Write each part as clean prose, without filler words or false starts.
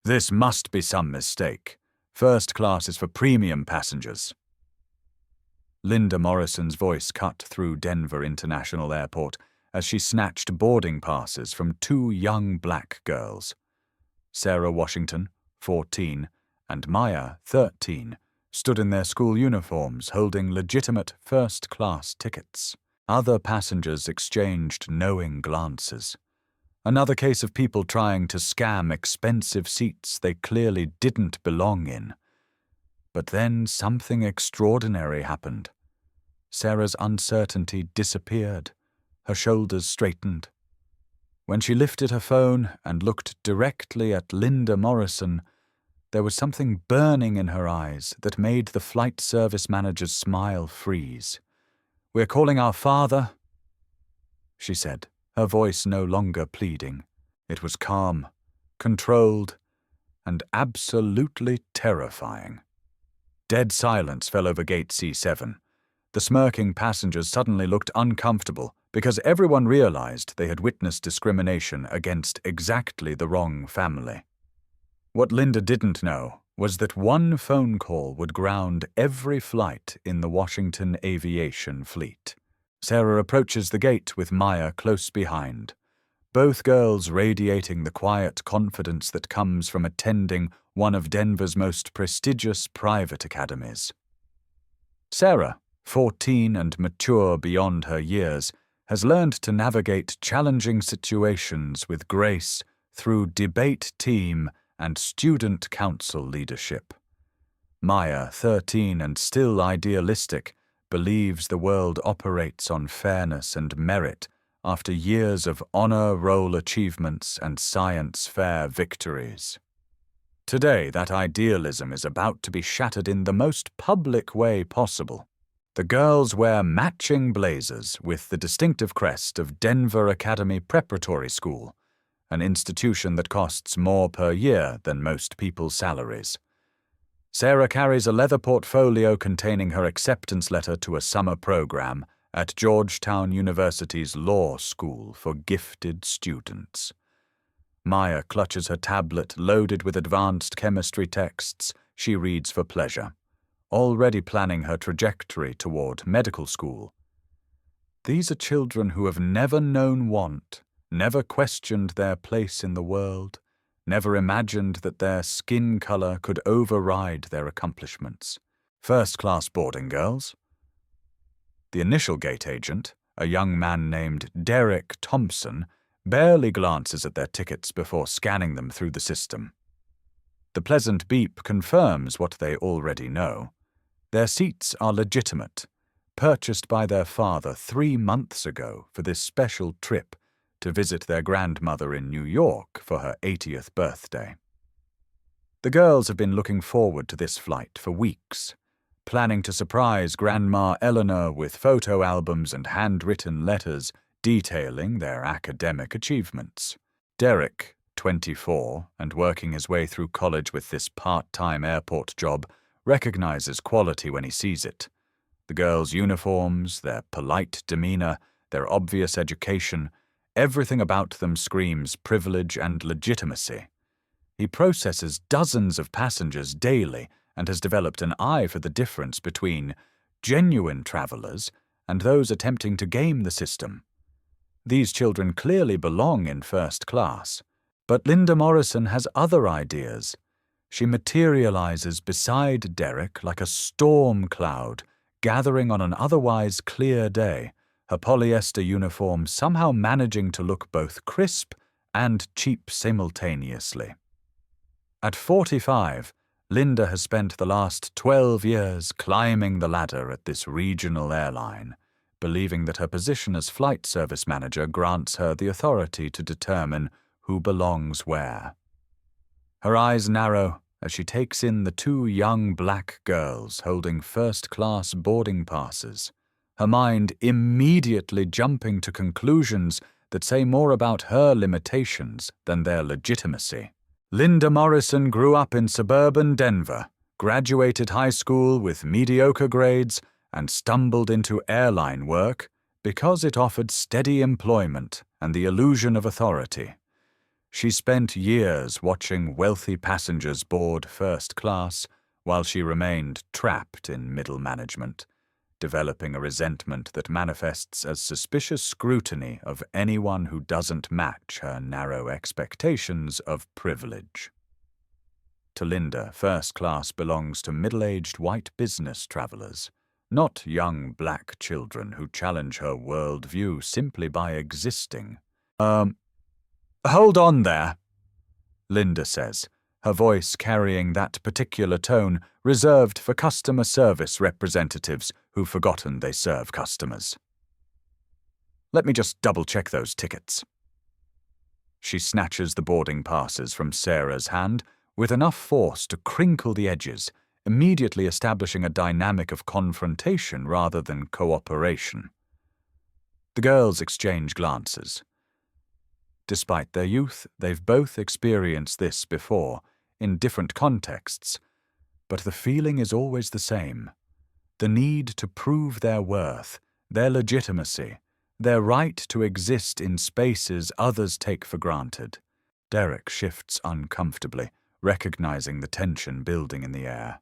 This must be some mistake. First class is for premium passengers. Linda Morrison's voice cut through Denver International Airport as she snatched boarding passes from two young black girls. Sarah Washington, 14, and Maya, 13, stood in their school uniforms holding legitimate first-class tickets. Other passengers exchanged knowing glances. Another case of people trying to scam expensive seats they clearly didn't belong in. But then something extraordinary happened. Sarah's uncertainty disappeared. Her shoulders straightened. When she lifted her phone and looked directly at Linda Morrison, there was something burning in her eyes that made the flight service manager's smile freeze. "We're calling our father," she said, her voice no longer pleading. It was calm, controlled, and absolutely terrifying. Dead silence fell over gate C7. The smirking passengers suddenly looked uncomfortable because everyone realized they had witnessed discrimination against exactly the wrong family. What Linda didn't know was that one phone call would ground every flight in the Washington aviation fleet. Sarah approaches the gate with Maya close behind, both girls radiating the quiet confidence that comes from attending one of Denver's most prestigious private academies. Sarah, 14 and mature beyond her years, has learned to navigate challenging situations with grace through debate team and student council leadership. Maya, 13 and still idealistic, believes the world operates on fairness and merit after years of honor roll achievements and science fair victories. Today, that idealism is about to be shattered in the most public way possible. The girls wear matching blazers with the distinctive crest of Denver Academy Preparatory School, an institution that costs more per year than most people's salaries. Sarah carries a leather portfolio containing her acceptance letter to a summer program at Georgetown University's Law School for Gifted Students. Maya clutches her tablet loaded with advanced chemistry texts she reads for pleasure, already planning her trajectory toward medical school. These are children who have never known want, never questioned their place in the world, never imagined that their skin color could override their accomplishments. First-class boarding girls. The initial gate agent, a young man named Derek Thompson, barely glances at their tickets before scanning them through the system. The pleasant beep confirms what they already know. Their seats are legitimate, purchased by their father 3 months ago for this special trip to visit their grandmother in New York for her 80th birthday. The girls have been looking forward to this flight for weeks, planning to surprise Grandma Eleanor with photo albums and handwritten letters detailing their academic achievements. Derek, 24, and working his way through college with this part-time airport job, recognizes quality when he sees it. The girls' uniforms, their polite demeanor, their obvious education, everything about them screams privilege and legitimacy. He processes dozens of passengers daily and has developed an eye for the difference between genuine travelers and those attempting to game the system. These children clearly belong in first class, but Linda Morrison has other ideas. She materializes beside Derek like a storm cloud gathering on an otherwise clear day, her polyester uniform somehow managing to look both crisp and cheap simultaneously. At 45, Linda has spent the last 12 years climbing the ladder at this regional airline, believing that her position as flight service manager grants her the authority to determine who belongs where. Her eyes narrow as she takes in the two young black girls holding first-class boarding passes, her mind immediately jumping to conclusions that say more about her limitations than their legitimacy. Linda Morrison grew up in suburban Denver, graduated high school with mediocre grades, and stumbled into airline work because it offered steady employment and the illusion of authority. She spent years watching wealthy passengers board first class while she remained trapped in middle management, developing a resentment that manifests as suspicious scrutiny of anyone who doesn't match her narrow expectations of privilege. To Linda, first class belongs to middle-aged white business travelers, not young black children who challenge her worldview simply by existing. Hold on there, Linda says, her voice carrying that particular tone reserved for customer service representatives who've forgotten they serve customers. Let me just double-check those tickets. She snatches the boarding passes from Sarah's hand with enough force to crinkle the edges, immediately establishing a dynamic of confrontation rather than cooperation. The girls exchange glances. Despite their youth, they've both experienced this before, in different contexts, but the feeling is always the same. The need to prove their worth, their legitimacy, their right to exist in spaces others take for granted. Derek shifts uncomfortably, recognizing the tension building in the air.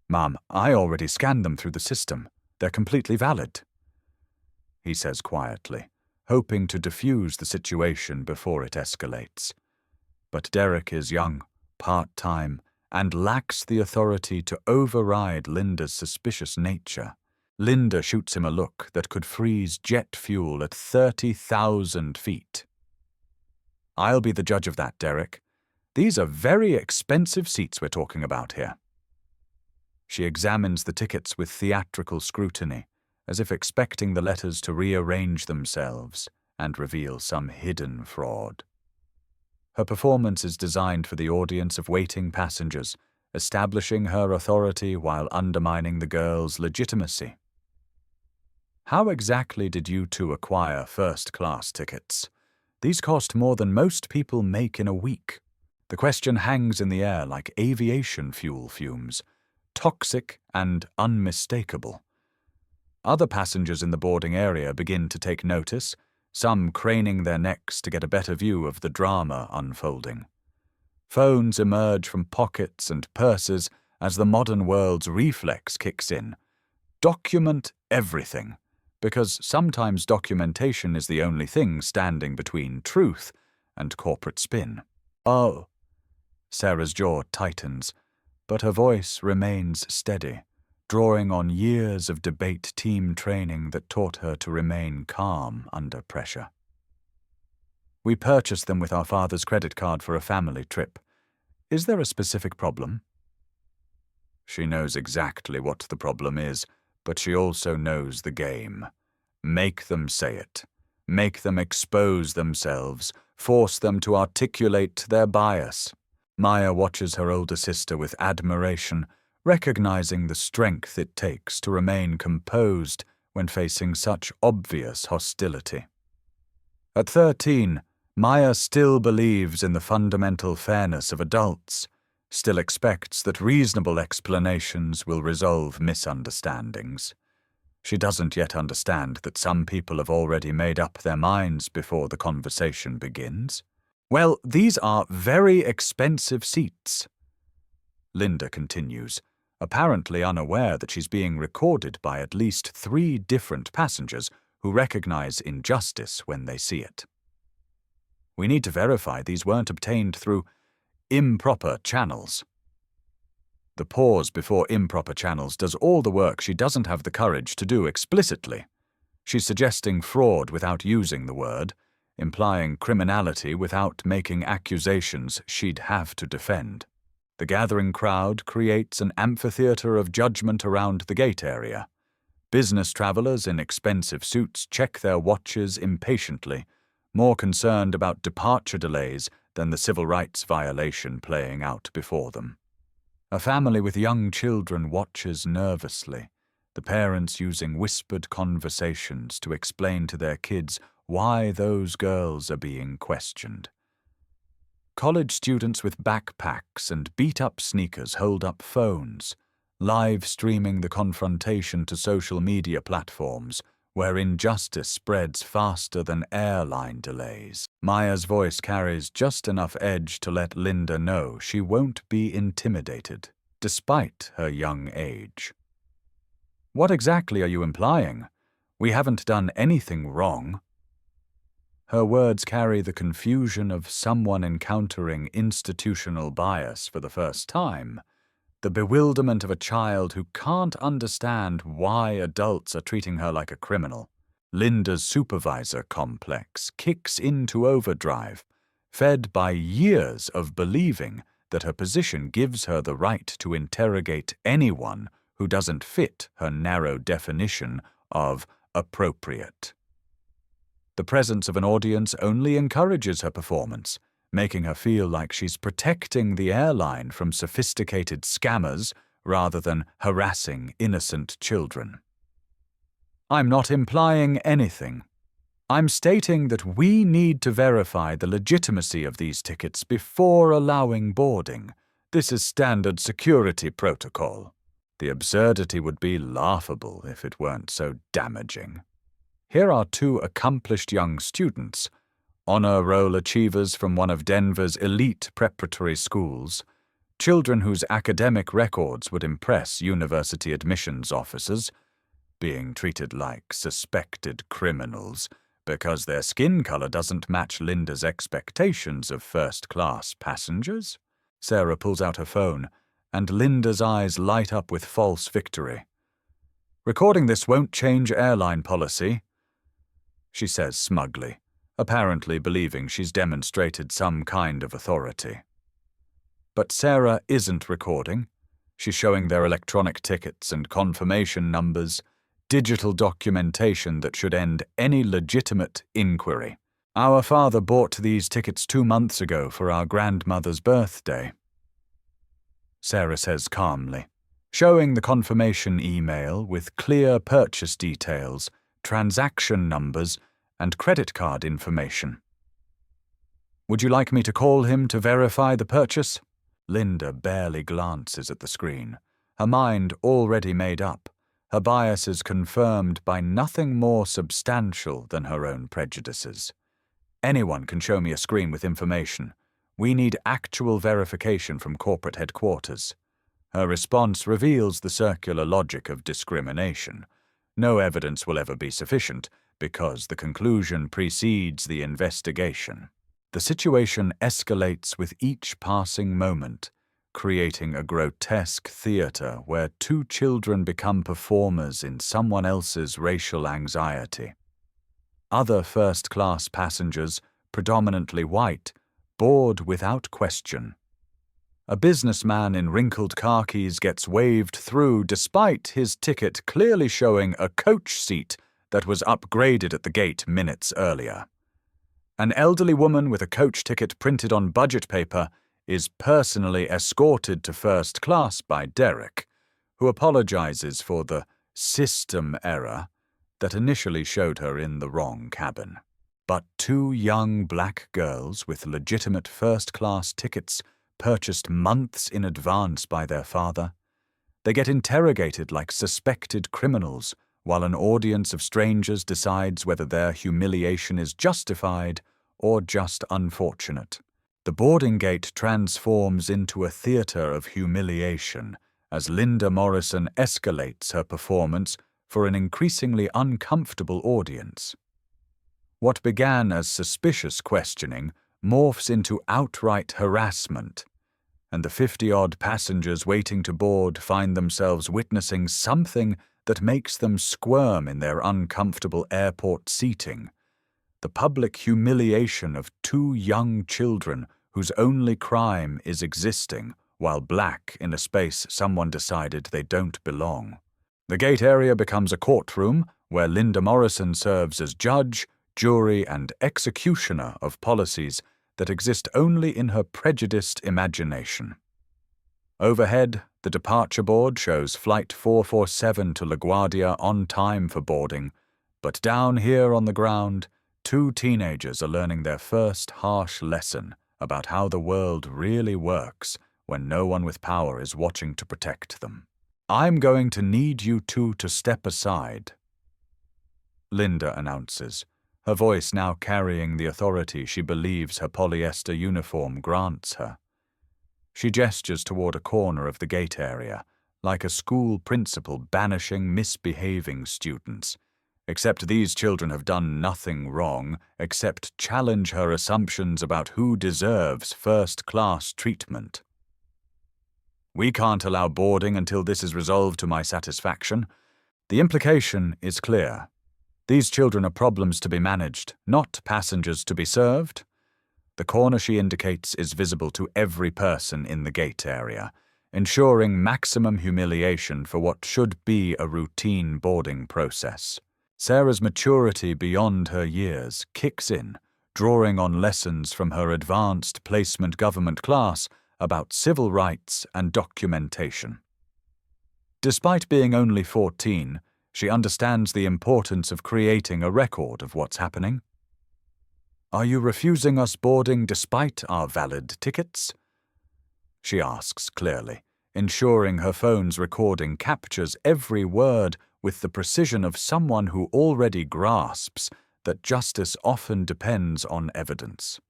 "Mum, I already scanned them through the system. They're completely valid," he says quietly, hoping to diffuse the situation before it escalates. But Derek is young, part-time, and lacks the authority to override Linda's suspicious nature. Linda shoots him a look that could freeze jet fuel at 30,000 feet. "I'll be the judge of that, Derek. These are very expensive seats we're talking about here." She examines the tickets with theatrical scrutiny, as if expecting the letters to rearrange themselves and reveal some hidden fraud. Her performance is designed for the audience of waiting passengers, establishing her authority while undermining the girls' legitimacy. "How exactly did you two acquire first-class tickets? These cost more than most people make in a week." The question hangs in the air like aviation fuel fumes, toxic and unmistakable. Other passengers in the boarding area begin to take notice, some craning their necks to get a better view of the drama unfolding. Phones emerge from pockets and purses as the modern world's reflex kicks in. Document everything, because sometimes documentation is the only thing standing between truth and corporate spin. "Oh." Sarah's jaw tightens, but her voice remains steady, drawing on years of debate team training that taught her to remain calm under pressure. "We purchased them with our father's credit card for a family trip. Is there a specific problem?" She knows exactly what the problem is, but she also knows the game. Make them say it. Make them expose themselves. Force them to articulate their bias. Maya watches her older sister with admiration, recognizing the strength it takes to remain composed when facing such obvious hostility. At 13, Maya still believes in the fundamental fairness of adults, still expects that reasonable explanations will resolve misunderstandings. She doesn't yet understand that some people have already made up their minds before the conversation begins. "Well, these are very expensive seats," Linda continues, apparently unaware that she's being recorded by at least 3 different passengers who recognize injustice when they see it. "We need to verify these weren't obtained through improper channels." The pause before improper channels does all the work she doesn't have the courage to do explicitly. She's suggesting fraud without using the word, implying criminality without making accusations she'd have to defend. The gathering crowd creates an amphitheater of judgment around the gate area. Business travelers in expensive suits check their watches impatiently, more concerned about departure delays than the civil rights violation playing out before them. A family with young children watches nervously, the parents using whispered conversations to explain to their kids why those girls are being questioned. College students with backpacks and beat-up sneakers hold up phones, live streaming the confrontation to social media platforms where injustice spreads faster than airline delays. Maya's voice carries just enough edge to let Linda know she won't be intimidated, despite her young age. What exactly are you implying? We haven't done anything wrong. Her words carry the confusion of someone encountering institutional bias for the first time, the bewilderment of a child who can't understand why adults are treating her like a criminal. Linda's supervisor complex kicks into overdrive, fed by years of believing that her position gives her the right to interrogate anyone who doesn't fit her narrow definition of appropriate. The presence of an audience only encourages her performance, making her feel like she's protecting the airline from sophisticated scammers rather than harassing innocent children. I'm not implying anything. I'm stating that we need to verify the legitimacy of these tickets before allowing boarding. This is standard security protocol. The absurdity would be laughable if it weren't so damaging. Here are two accomplished young students, honor roll achievers from one of Denver's elite preparatory schools, children whose academic records would impress university admissions officers, being treated like suspected criminals because their skin color doesn't match Linda's expectations of first-class passengers. Sarah pulls out her phone, and Linda's eyes light up with false victory. Recording this won't change airline policy, she says smugly, apparently believing she's demonstrated some kind of authority. But Sarah isn't recording. She's showing their electronic tickets and confirmation numbers, digital documentation that should end any legitimate inquiry. Our father bought these tickets 2 months ago for our grandmother's birthday, Sarah says calmly, showing the confirmation email with clear purchase details, transaction numbers, and credit card information. Would you like me to call him to verify the purchase? Linda barely glances at the screen, her mind already made up, her biases confirmed by nothing more substantial than her own prejudices. Anyone can show me a screen with information. We need actual verification from corporate headquarters. Her response reveals the circular logic of discrimination. No evidence will ever be sufficient because the conclusion precedes the investigation. The situation escalates with each passing moment, creating a grotesque theater where 2 children become performers in someone else's racial anxiety. Other first-class passengers, predominantly white, board without question. A businessman in wrinkled khakis gets waved through despite his ticket clearly showing a coach seat that was upgraded at the gate minutes earlier. An elderly woman with a coach ticket printed on budget paper is personally escorted to first class by Derek, who apologizes for the system error that initially showed her in the wrong cabin. But 2 young black girls with legitimate first-class tickets purchased months in advance by their father. They get interrogated like suspected criminals while an audience of strangers decides whether their humiliation is justified or just unfortunate. The boarding gate transforms into a theater of humiliation as Linda Morrison escalates her performance for an increasingly uncomfortable audience. What began as suspicious questioning morphs into outright harassment, and the 50-odd passengers waiting to board find themselves witnessing something that makes them squirm in their uncomfortable airport seating: the public humiliation of 2 young children whose only crime is existing while black in a space someone decided they don't belong. The gate area becomes a courtroom where Linda Morrison serves as judge, jury, and executioner of policies that exist only in her prejudiced imagination. Overhead, the departure board shows Flight 447 to LaGuardia on time for boarding, but down here on the ground, 2 teenagers are learning their first harsh lesson about how the world really works when no one with power is watching to protect them. I'm going to need you 2 to step aside. Linda announces, her voice now carrying the authority she believes her polyester uniform grants her. She gestures toward a corner of the gate area, like a school principal banishing misbehaving students. Except these children have done nothing wrong except challenge her assumptions about who deserves first-class treatment. We can't allow boarding until this is resolved to my satisfaction. The implication is clear. These children are problems to be managed, not passengers to be served. The corner she indicates is visible to every person in the gate area, ensuring maximum humiliation for what should be a routine boarding process. Sarah's maturity beyond her years kicks in, drawing on lessons from her advanced placement government class about civil rights and documentation. Despite being only 14, she understands the importance of creating a record of what's happening. "Are you refusing us boarding despite our valid tickets?" she asks clearly, ensuring her phone's recording captures every word with the precision of someone who already grasps that justice often depends on evidence.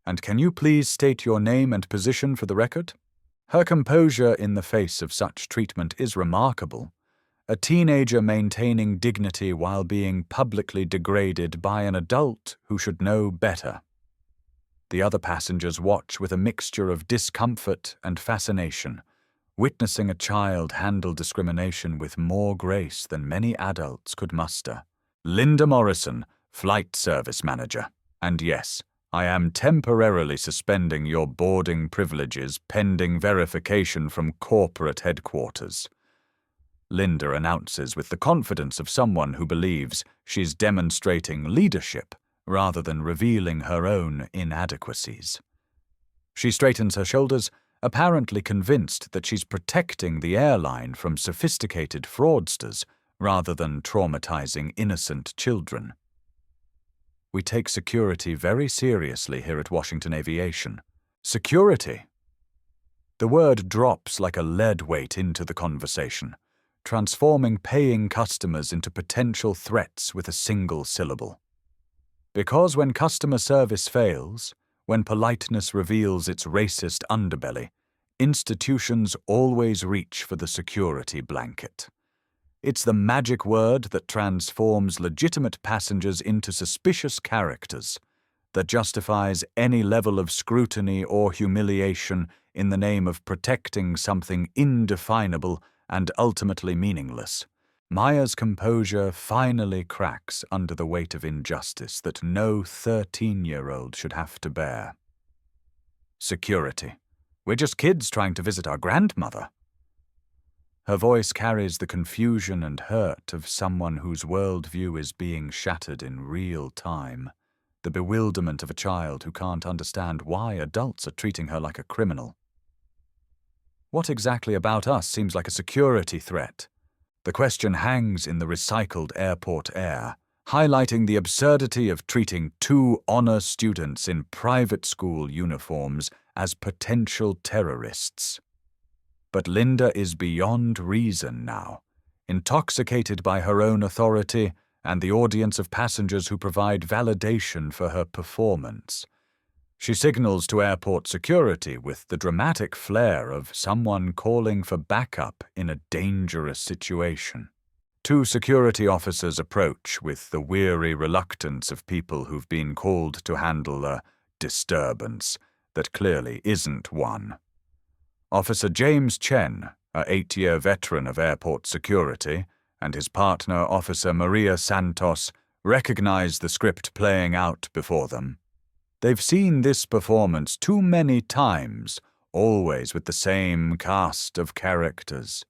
"And can you please state your name and position for the record?" Her composure in the face of such treatment is remarkable. A teenager maintaining dignity while being publicly degraded by an adult who should know better. The other passengers watch with a mixture of discomfort and fascination, witnessing a child handle discrimination with more grace than many adults could muster. Linda Morrison, Flight Service Manager. And yes, I am temporarily suspending your boarding privileges pending verification from corporate headquarters. Linda announces with the confidence of someone who believes she's demonstrating leadership rather than revealing her own inadequacies. She straightens her shoulders, apparently convinced that she's protecting the airline from sophisticated fraudsters rather than traumatizing innocent children. We take security very seriously here at Washington Aviation. Security. The word drops like a lead weight into the conversation, transforming paying customers into potential threats with a single syllable. Because when customer service fails, when politeness reveals its racist underbelly, institutions always reach for the security blanket. It's the magic word that transforms legitimate passengers into suspicious characters, that justifies any level of scrutiny or humiliation in the name of protecting something indefinable and ultimately meaningless. Maya's composure finally cracks under the weight of injustice that no 13-year-old should have to bear. Security. We're just kids trying to visit our grandmother. Her voice carries the confusion and hurt of someone whose worldview is being shattered in real time, the bewilderment of a child who can't understand why adults are treating her like a criminal. What exactly about us seems like a security threat? The question hangs in the recycled airport air, highlighting the absurdity of treating two honor students in private school uniforms as potential terrorists. But Linda is beyond reason now, intoxicated by her own authority and the audience of passengers who provide validation for her performance. She signals to airport security with the dramatic flair of someone calling for backup in a dangerous situation. Two security officers approach with the weary reluctance of people who've been called to handle a disturbance that clearly isn't one. Officer James Chen, a 8-year veteran of airport security, and his partner, Officer Maria Santos, recognize the script playing out before them. They've seen this performance too many times, always with the same cast of characters.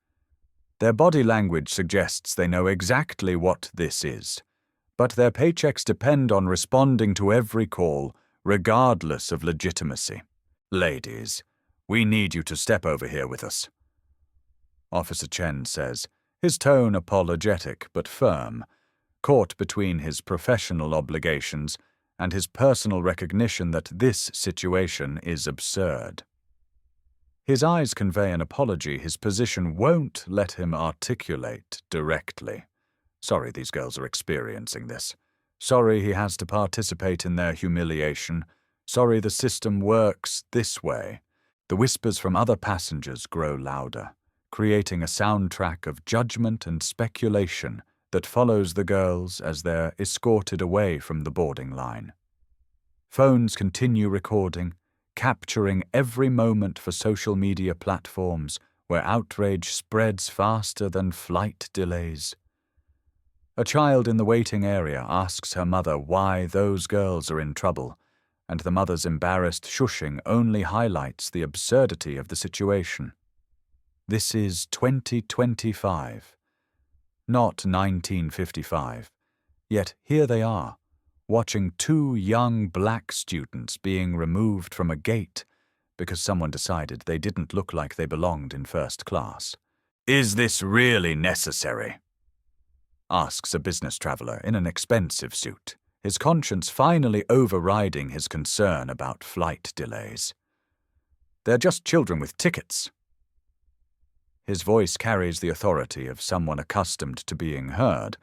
Their body language suggests they know exactly what this is, but their paychecks depend on responding to every call, regardless of legitimacy. "Ladies, we need you to step over here with us," Officer Chen says, his tone apologetic but firm, caught between his professional obligations and his personal recognition that this situation is absurd. His eyes convey an apology his position won't let him articulate directly, Sorry these girls are experiencing this. Sorry he has to participate in their humiliation. Sorry the system works this way. The whispers from other passengers grow louder, creating a soundtrack of judgment and speculation that follows the girls as they're escorted away from the boarding line. Phones continue recording, capturing every moment for social media platforms where outrage spreads faster than flight delays. A child in the waiting area asks her mother why those girls are in trouble, and the mother's embarrassed shushing only highlights the absurdity of the situation. This is 2025, not 1955, yet here they are, watching two young black students being removed from a gate because someone decided they didn't look like they belonged in first class. "Is this really necessary?" asks a business traveler in an expensive suit, his conscience finally overriding his concern about flight delays. "They're just children with tickets." His voice carries the authority of someone accustomed to being heard,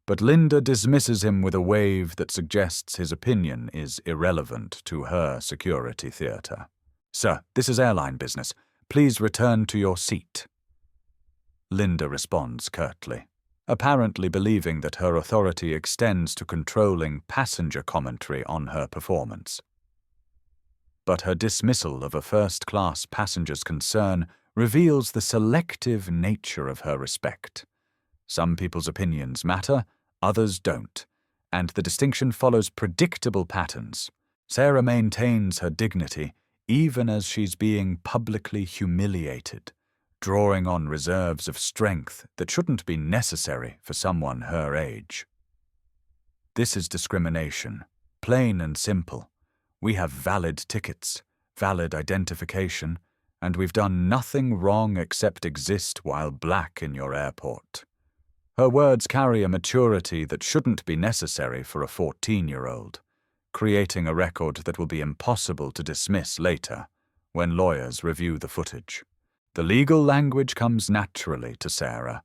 but Linda dismisses him with a wave that suggests his opinion is irrelevant to her security theater. "Sir, this is airline business. Please return to your seat." Linda responds curtly, apparently believing that her authority extends to controlling passenger commentary on her performance. But her dismissal of a first-class passenger's concern reveals the selective nature of her respect. Some people's opinions matter, others don't, and the distinction follows predictable patterns. Sarah maintains her dignity even as she's being publicly humiliated, drawing on reserves of strength that shouldn't be necessary for someone her age. This is discrimination, plain and simple. We have valid tickets, valid identification, and we've done nothing wrong except exist while black in your airport. Her words carry a maturity that shouldn't be necessary for a 14-year-old, creating a record that will be impossible to dismiss later when lawyers review the footage. The legal language comes naturally to Sarah,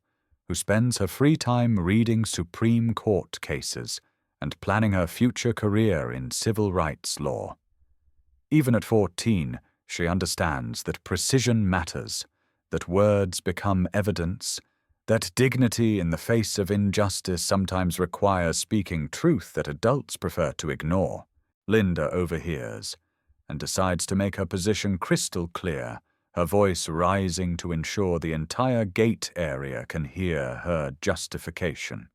who spends her free time reading Supreme Court cases and planning her future career in civil rights law. Even at 14, she understands that precision matters, that words become evidence, that dignity in the face of injustice sometimes requires speaking truth that adults prefer to ignore. Linda overhears and decides to make her position crystal clear, her voice rising to ensure the entire gate area can hear her justification.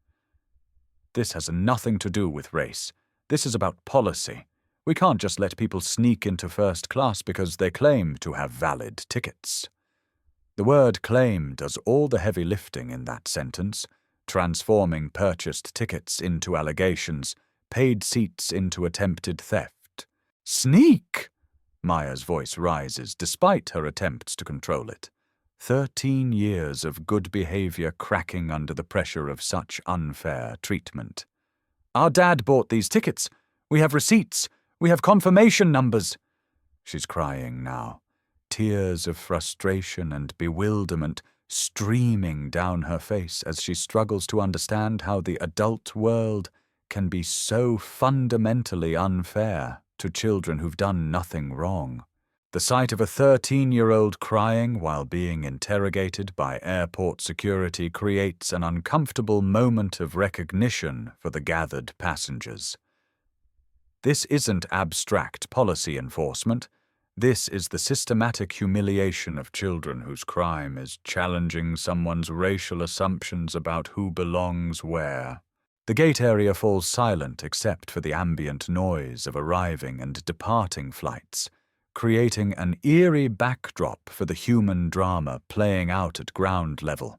"This has nothing to do with race. This is about policy. We can't just let people sneak into first class because they claim to have valid tickets." The word claim does all the heavy lifting in that sentence, transforming purchased tickets into allegations, paid seats into attempted theft. "Sneak!" Maya's voice rises despite her attempts to control it. 13 years of good behavior cracking under the pressure of such unfair treatment. "Our dad bought these tickets. We have receipts. We have confirmation numbers." She's crying now, tears of frustration and bewilderment streaming down her face as she struggles to understand how the adult world can be so fundamentally unfair to children who've done nothing wrong. The sight of a 13-year-old crying while being interrogated by airport security creates an uncomfortable moment of recognition for the gathered passengers. This isn't abstract policy enforcement. This is the systematic humiliation of children whose crime is challenging someone's racial assumptions about who belongs where. The gate area falls silent except for the ambient noise of arriving and departing flights, creating an eerie backdrop for the human drama playing out at ground level.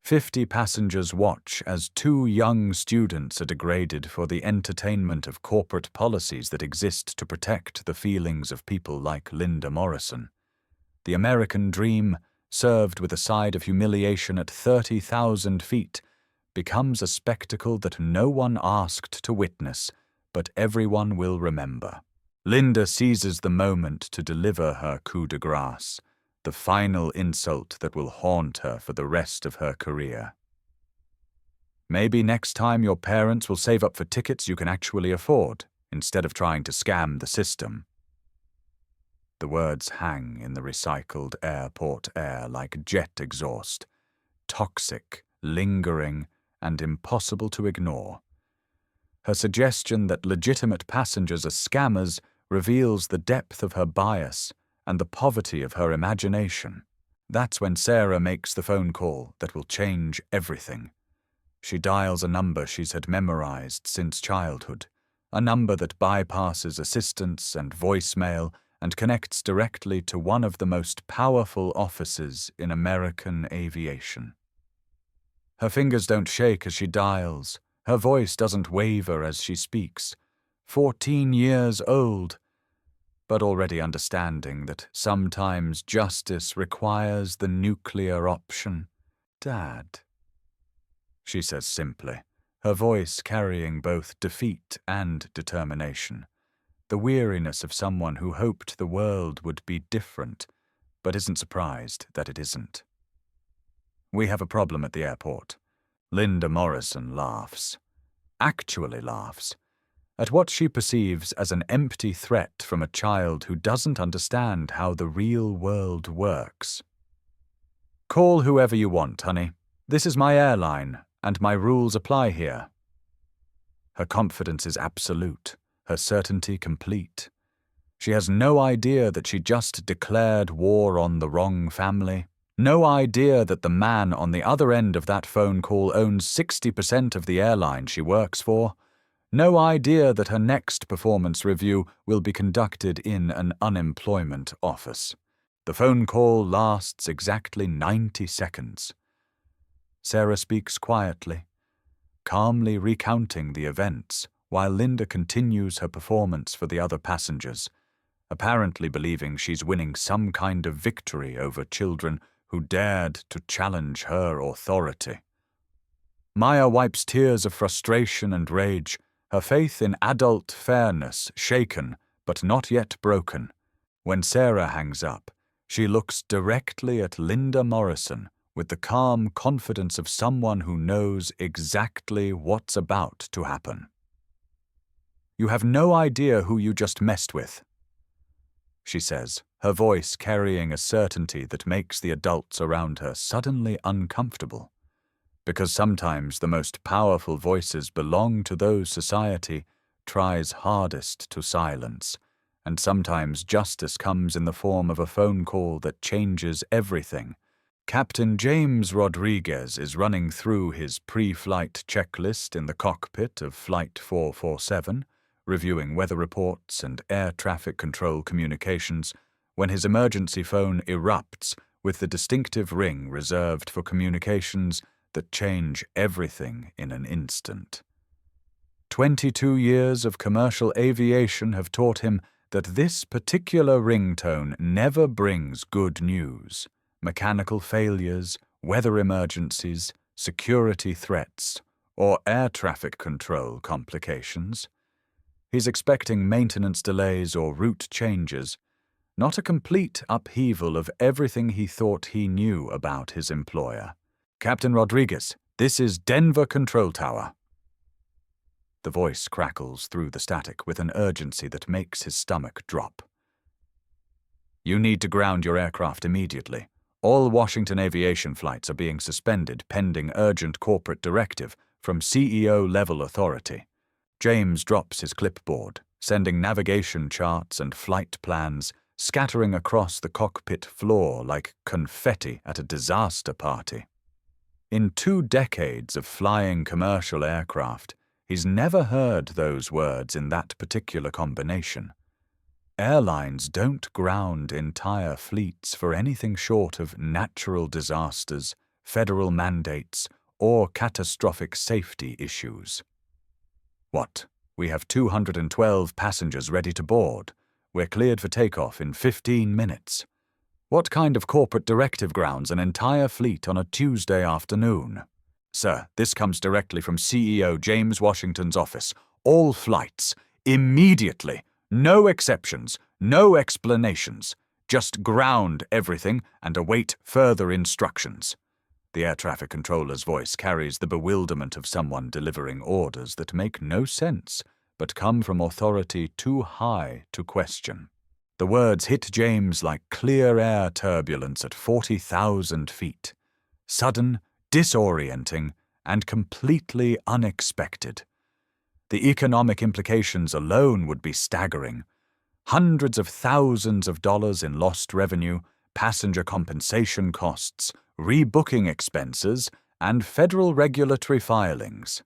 50 passengers watch as two young students are degraded for the entertainment of corporate policies that exist to protect the feelings of people like Linda Morrison. The American dream, served with a side of humiliation at 30,000 feet, becomes a spectacle that no one asked to witness, but everyone will remember. Linda seizes the moment to deliver her coup de grace, the final insult that will haunt her for the rest of her career. Maybe next time your parents will save up for tickets you can actually afford, instead of trying to scam the system." The words hang in the recycled airport air like jet exhaust, toxic, lingering, and impossible to ignore. Her suggestion that legitimate passengers are scammers reveals the depth of her bias and the poverty of her imagination. That's when Sarah makes the phone call that will change everything. She dials a number she's had memorized since childhood, a number that bypasses assistance and voicemail and connects directly to one of the most powerful offices in American aviation. Her fingers don't shake as she dials. Her voice doesn't waver as she speaks. 14 years old, but already understanding that sometimes justice requires the nuclear option. "Dad," she says simply, her voice carrying both defeat and determination, the weariness of someone who hoped the world would be different, but isn't surprised that it isn't. "We have a problem at the airport." Linda Morrison laughs. Actually laughs. At what she perceives as an empty threat from a child who doesn't understand how the real world works. "Call whoever you want, honey. This is my airline, and my rules apply here." Her confidence is absolute, her certainty complete. She has no idea that she just declared war on the wrong family. No idea that the man on the other end of that phone call owns 60% of the airline she works for. No idea that her next performance review will be conducted in an unemployment office. The phone call lasts exactly 90 seconds. Sarah speaks quietly, calmly recounting the events, while Linda continues her performance for the other passengers, apparently believing she's winning some kind of victory over children who dared to challenge her authority. Maya wipes tears of frustration and rage, her faith in adult fairness shaken but not yet broken. When Sarah hangs up, she looks directly at Linda Morrison with the calm confidence of someone who knows exactly what's about to happen. "You have no idea who you just messed with," she says, her voice carrying a certainty that makes the adults around her suddenly uncomfortable. Because sometimes the most powerful voices belong to those society tries hardest to silence, and sometimes justice comes in the form of a phone call that changes everything. Captain James Rodriguez is running through his pre-flight checklist in the cockpit of Flight 447, reviewing weather reports and air traffic control communications, when his emergency phone erupts with the distinctive ring reserved for communications that change everything in an instant. 22 years of commercial aviation have taught him that this particular ringtone never brings good news. Mechanical failures, weather emergencies, security threats, or air traffic control complications. He's expecting maintenance delays or route changes, not a complete upheaval of everything he thought he knew about his employer. "Captain Rodriguez, this is Denver Control Tower." The voice crackles through the static with an urgency that makes his stomach drop. "You need to ground your aircraft immediately. All Washington aviation flights are being suspended pending urgent corporate directive from CEO-level authority." James drops his clipboard, sending navigation charts and flight plans scattering across the cockpit floor like confetti at a disaster party. In 2 decades of flying commercial aircraft, he's never heard those words in that particular combination. Airlines don't ground entire fleets for anything short of natural disasters, federal mandates, or catastrophic safety issues. "What? We have 212 passengers ready to board. We're cleared for takeoff in 15 minutes. What kind of corporate directive grounds an entire fleet on a Tuesday afternoon?" "Sir, this comes directly from CEO James Washington's office. All flights, immediately. No exceptions, no explanations. Just ground everything and await further instructions." The air traffic controller's voice carries the bewilderment of someone delivering orders that make no sense, but come from authority too high to question. The words hit James like clear air turbulence at 40,000 feet. Sudden, disorienting, and completely unexpected. The economic implications alone would be staggering. Hundreds of thousands of dollars in lost revenue, passenger compensation costs, rebooking expenses, and federal regulatory filings.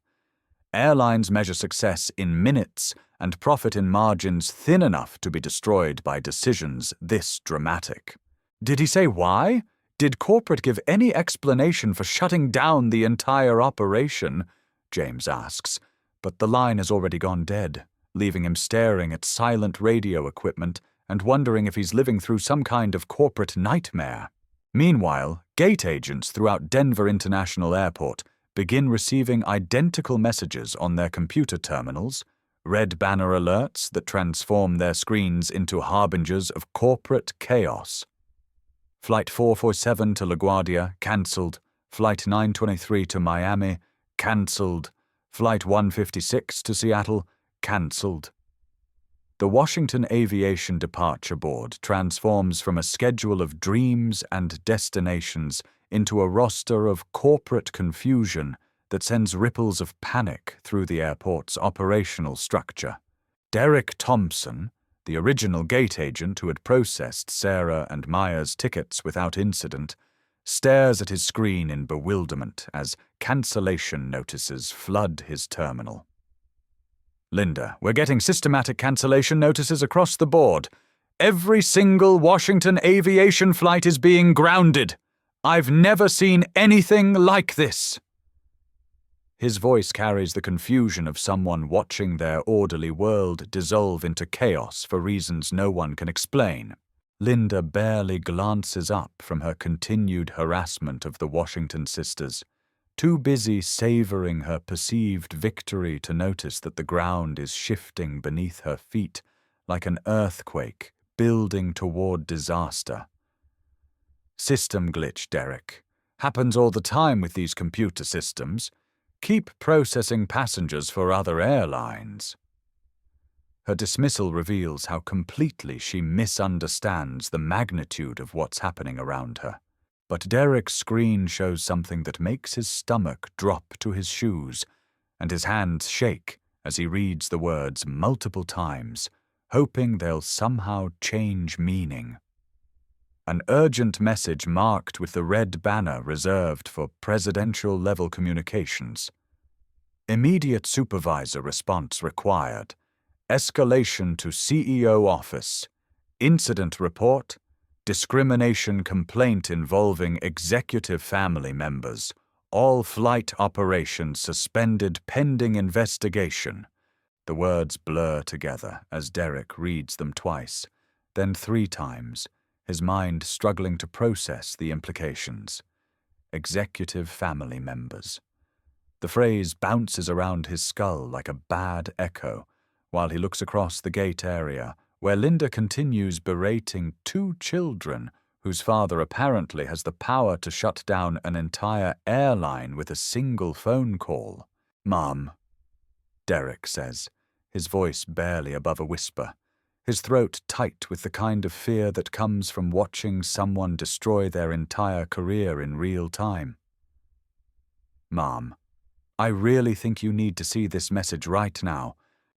Airlines measure success in minutes and profit in margins thin enough to be destroyed by decisions this dramatic. Did he say why? Did corporate give any explanation for shutting down the entire operation? James asks, but the line has already gone dead, leaving him staring at silent radio equipment and wondering if he's living through some kind of corporate nightmare. Meanwhile, gate agents throughout Denver International Airport begin receiving identical messages on their computer terminals, red banner alerts that transform their screens into harbingers of corporate chaos. Flight 447 to LaGuardia, cancelled. Flight 923 to Miami, cancelled. Flight 156 to Seattle, cancelled. The Washington Aviation Departure Board transforms from a schedule of dreams and destinations into a roster of corporate confusion that sends ripples of panic through the airport's operational structure. Derek Thompson, the original gate agent who had processed Sarah and Maya's tickets without incident, stares at his screen in bewilderment as cancellation notices flood his terminal. Linda, we're getting systematic cancellation notices across the board. Every single Washington aviation flight is being grounded. I've never seen anything like this. His voice carries the confusion of someone watching their orderly world dissolve into chaos for reasons no one can explain. Linda barely glances up from her continued harassment of the Washington sisters, too busy savoring her perceived victory to notice that the ground is shifting beneath her feet like an earthquake building toward disaster. System glitch, Derek. Happens all the time with these computer systems. Keep processing passengers for other airlines. Her dismissal reveals how completely she misunderstands the magnitude of what's happening around her. But Derek's screen shows something that makes his stomach drop to his shoes, and his hands shake as he reads the words multiple times, hoping they'll somehow change meaning. An urgent message marked with the red banner reserved for presidential-level communications. Immediate supervisor response required. Escalation to CEO office. Incident report. Discrimination complaint involving executive family members. All flight operations suspended pending investigation. The words blur together as Derek reads them twice, then 3 times, his mind struggling to process the implications. Executive family members. The phrase bounces around his skull like a bad echo, while he looks across the gate area, where Linda continues berating 2 children whose father apparently has the power to shut down an entire airline with a single phone call. "Mom," Derek says, his voice barely above a whisper, his throat tight with the kind of fear that comes from watching someone destroy their entire career in real time. "Mom, I really think you need to see this message right now."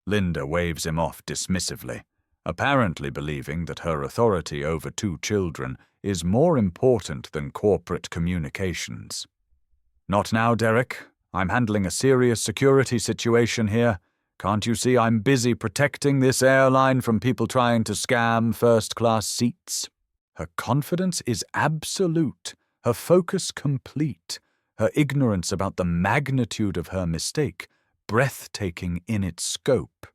Linda waves him off dismissively, apparently believing that her authority over 2 children is more important than corporate communications. "Not now, Derek. I'm handling a serious security situation here. Can't you see I'm busy protecting this airline from people trying to scam first-class seats?" Her confidence is absolute, her focus complete, her ignorance about the magnitude of her mistake breathtaking in its scope.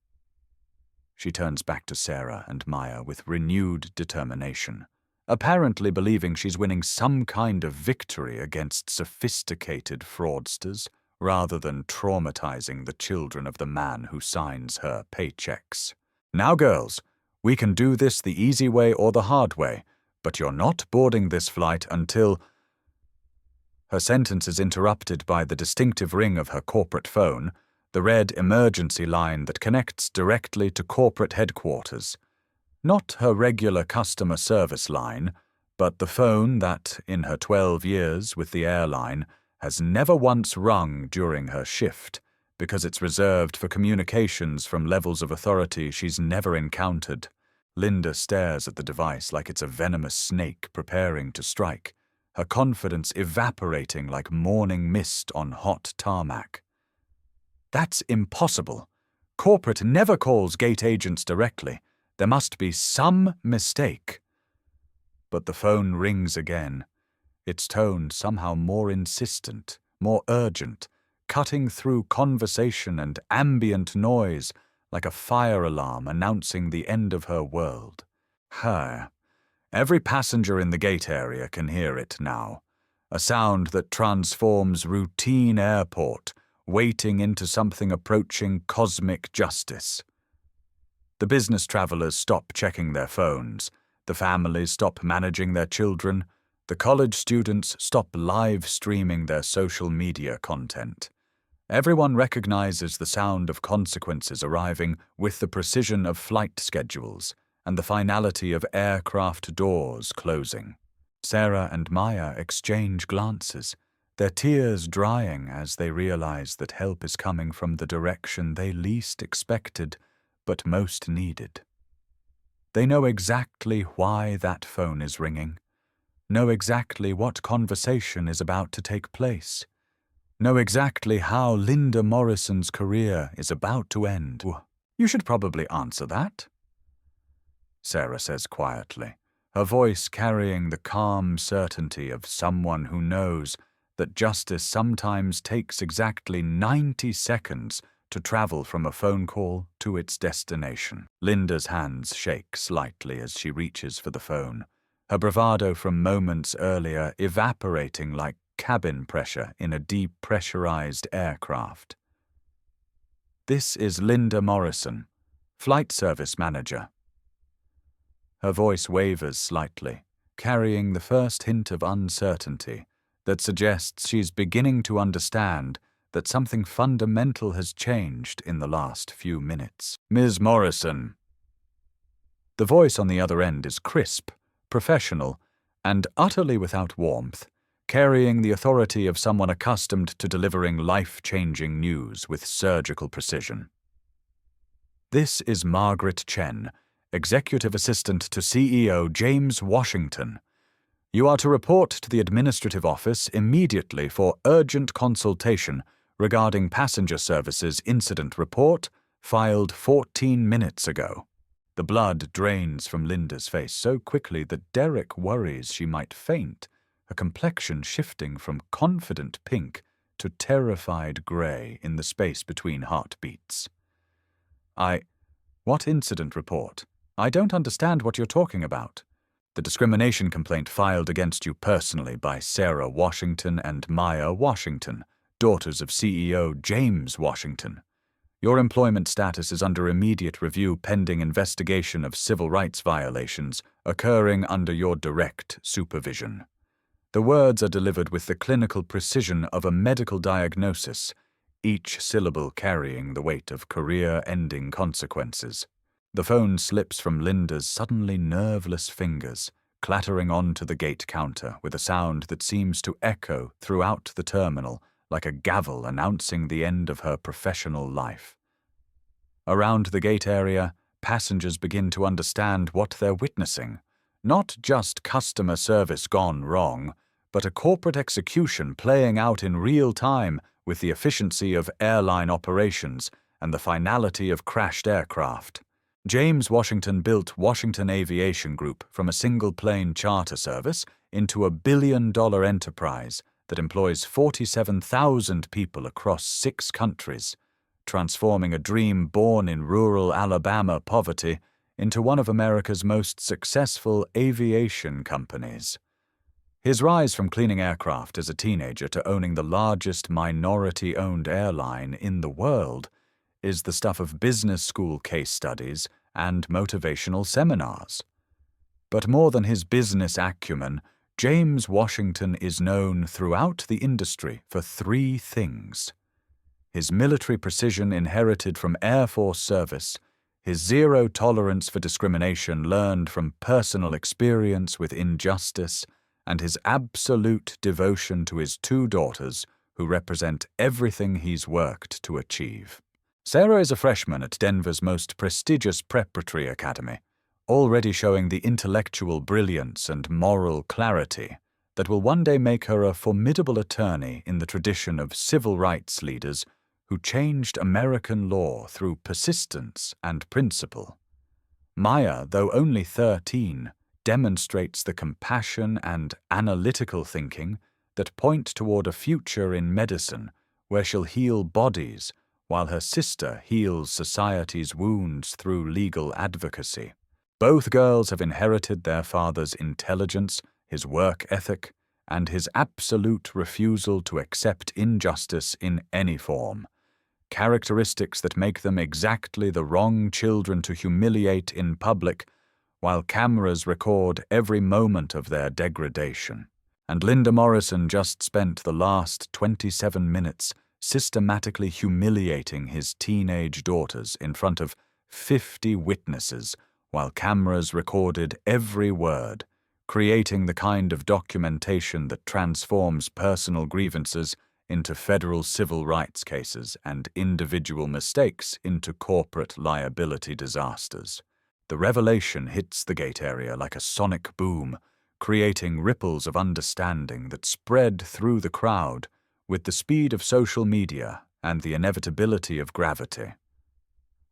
She turns back to Sarah and Maya with renewed determination, apparently believing she's winning some kind of victory against sophisticated fraudsters, rather than traumatizing the children of the man who signs her paychecks. "Now, girls, we can do this the easy way or the hard way, but you're not boarding this flight until..." Her sentence is interrupted by the distinctive ring of her corporate phone, the red emergency line that connects directly to corporate headquarters. Not her regular customer service line, but the phone that, in her 12 years with the airline, has never once rung during her shift, because it's reserved for communications from levels of authority she's never encountered. Linda stares at the device like it's a venomous snake preparing to strike, her confidence evaporating like morning mist on hot tarmac. That's impossible. Corporate never calls gate agents directly. There must be some mistake. But the phone rings again, its tone somehow more insistent, more urgent, cutting through conversation and ambient noise like a fire alarm announcing the end of her world. Every passenger in the gate area can hear it now, a sound that transforms routine airport waiting into something approaching cosmic justice. The business travelers stop checking their phones, the families stop managing their children, the college students stop live streaming their social media content. Everyone recognizes the sound of consequences arriving with the precision of flight schedules and the finality of aircraft doors closing. Sarah and Maya exchange glances, their tears drying as they realize that help is coming from the direction they least expected but most needed. They know exactly why that phone is ringing, know exactly what conversation is about to take place, know exactly how Linda Morrison's career is about to end. "You should probably answer that," Sarah says quietly, her voice carrying the calm certainty of someone who knows that justice sometimes takes exactly 90 seconds to travel from a phone call to its destination. Linda's hands shake slightly as she reaches for the phone, her bravado from moments earlier evaporating like cabin pressure in a depressurized aircraft. "This is Linda Morrison, flight service manager." Her voice wavers slightly, carrying the first hint of uncertainty that suggests she's beginning to understand that something fundamental has changed in the last few minutes. "Ms. Morrison." The voice on the other end is crisp, professional, and utterly without warmth, carrying the authority of someone accustomed to delivering life-changing news with surgical precision. "This is Margaret Chen, Executive Assistant to CEO James Washington. You are to report to the Administrative Office immediately for urgent consultation regarding passenger services incident report filed 14 minutes ago." The blood drains from Linda's face so quickly that Derek worries she might faint, her complexion shifting from confident pink to terrified grey in the space between heartbeats. What incident report? I don't understand what you're talking about." "The discrimination complaint filed against you personally by Sarah Washington and Maya Washington, daughters of CEO James Washington. Your employment status is under immediate review pending investigation of civil rights violations occurring under your direct supervision." The words are delivered with the clinical precision of a medical diagnosis, each syllable carrying the weight of career-ending consequences. The phone slips from Linda's suddenly nerveless fingers, clattering onto the gate counter with a sound that seems to echo throughout the terminal like a gavel announcing the end of her professional life. Around the gate area, passengers begin to understand what they're witnessing. Not just customer service gone wrong, but a corporate execution playing out in real time with the efficiency of airline operations and the finality of crashed aircraft. James Washington built Washington Aviation Group from a single-plane charter service into a billion-dollar enterprise that employs 47,000 people across 6 countries, transforming a dream born in rural Alabama poverty into one of America's most successful aviation companies. His rise from cleaning aircraft as a teenager to owning the largest minority-owned airline in the world is the stuff of business school case studies and motivational seminars. But more than his business acumen, James Washington is known throughout the industry for three things: his military precision inherited from Air Force service, his zero tolerance for discrimination learned from personal experience with injustice, and his absolute devotion to his two daughters, who represent everything he's worked to achieve. Sarah is a freshman at Denver's most prestigious preparatory academy, already showing the intellectual brilliance and moral clarity that will one day make her a formidable attorney in the tradition of civil rights leaders who changed American law through persistence and principle. Maya, though only 13, demonstrates the compassion and analytical thinking that point toward a future in medicine where she'll heal bodies while her sister heals society's wounds through legal advocacy. Both girls have inherited their father's intelligence, his work ethic, and his absolute refusal to accept injustice in any form, characteristics that make them exactly the wrong children to humiliate in public while cameras record every moment of their degradation. And Linda Morrison just spent the last 27 minutes systematically humiliating his teenage daughters in front of 50 witnesses while cameras recorded every word, creating the kind of documentation that transforms personal grievances into federal civil rights cases and individual mistakes into corporate liability disasters. The revelation hits the gate area like a sonic boom, creating ripples of understanding that spread through the crowd with the speed of social media and the inevitability of gravity.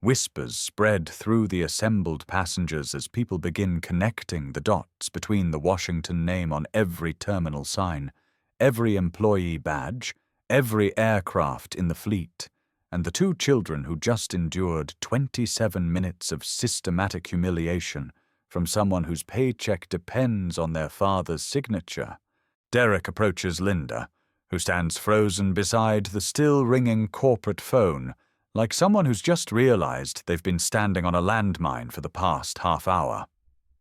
Whispers spread through the assembled passengers as people begin connecting the dots between the Washington name on every terminal sign, every employee badge, every aircraft in the fleet, and the two children who just endured 27 minutes of systematic humiliation from someone whose paycheck depends on their father's signature. Derek approaches Linda, who stands frozen beside the still-ringing corporate phone, like someone who's just realized they've been standing on a landmine for the past half hour.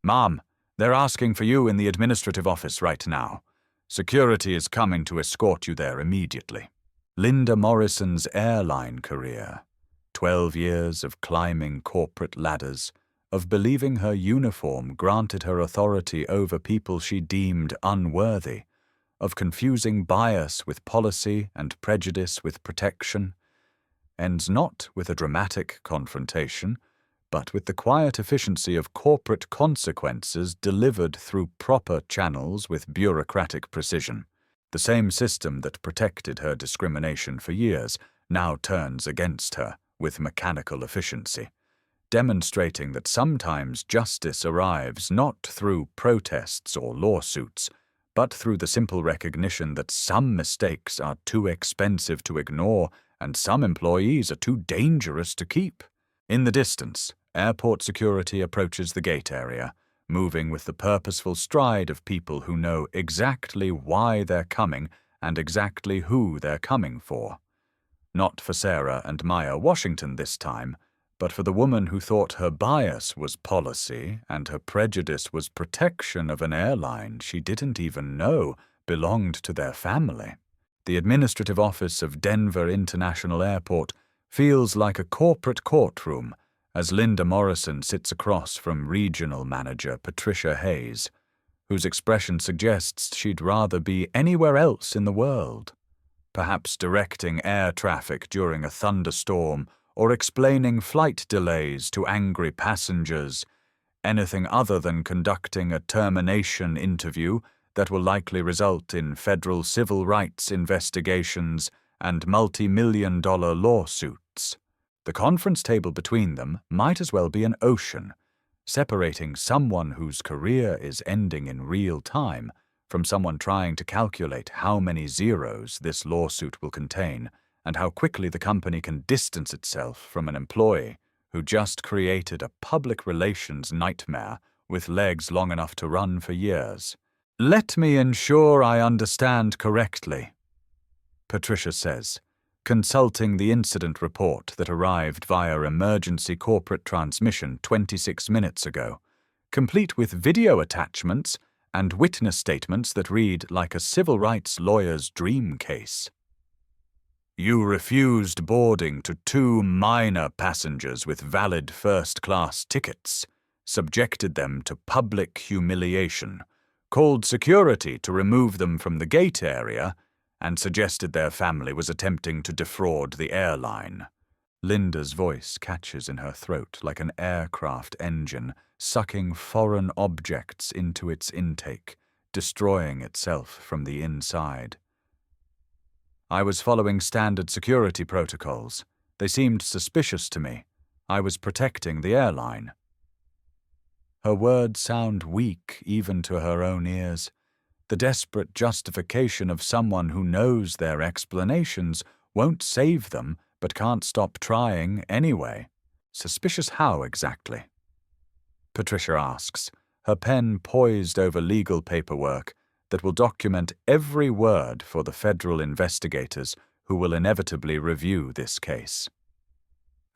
"Mom, they're asking for you in the administrative office right now. Security is coming to escort you there immediately." Linda Morrison's airline career, 12 years of climbing corporate ladders, of believing her uniform granted her authority over people she deemed unworthy, of confusing bias with policy and prejudice with protection, ends not with a dramatic confrontation, but with the quiet efficiency of corporate consequences delivered through proper channels with bureaucratic precision. The same system that protected her discrimination for years now turns against her with mechanical efficiency, demonstrating that sometimes justice arrives not through protests or lawsuits, but through the simple recognition that some mistakes are too expensive to ignore and some employees are too dangerous to keep. In the distance, airport security approaches the gate area, moving with the purposeful stride of people who know exactly why they're coming and exactly who they're coming for. Not for Sarah and Maya Washington this time, but for the woman who thought her bias was policy and her prejudice was protection of an airline she didn't even know belonged to their family. The administrative office of Denver International Airport feels like a corporate courtroom as Linda Morrison sits across from regional manager Patricia Hayes, whose expression suggests she'd rather be anywhere else in the world, perhaps directing air traffic during a thunderstorm or explaining flight delays to angry passengers, anything other than conducting a termination interview that will likely result in federal civil rights investigations and multi-million-dollar lawsuits. The conference table between them might as well be an ocean, separating someone whose career is ending in real time from someone trying to calculate how many zeros this lawsuit will contain and how quickly the company can distance itself from an employee who just created a public relations nightmare with legs long enough to run for years. "Let me ensure I understand correctly," Patricia says, consulting the incident report that arrived via emergency corporate transmission 26 minutes ago, complete with video attachments and witness statements that read like a civil rights lawyer's dream case. You refused boarding to 2 minor passengers with valid first-class tickets, subjected them to public humiliation, called security to remove them from the gate area, and suggested their family was attempting to defraud the airline. Linda's voice catches in her throat like an aircraft engine sucking foreign objects into its intake, destroying itself from the inside. I was following standard security protocols. They seemed suspicious to me. I was protecting the airline. Her words sound weak even to her own ears. The desperate justification of someone who knows their explanations won't save them but can't stop trying anyway. Suspicious how exactly? Patricia asks, her pen poised over legal paperwork that will document every word for the federal investigators who will inevitably review this case.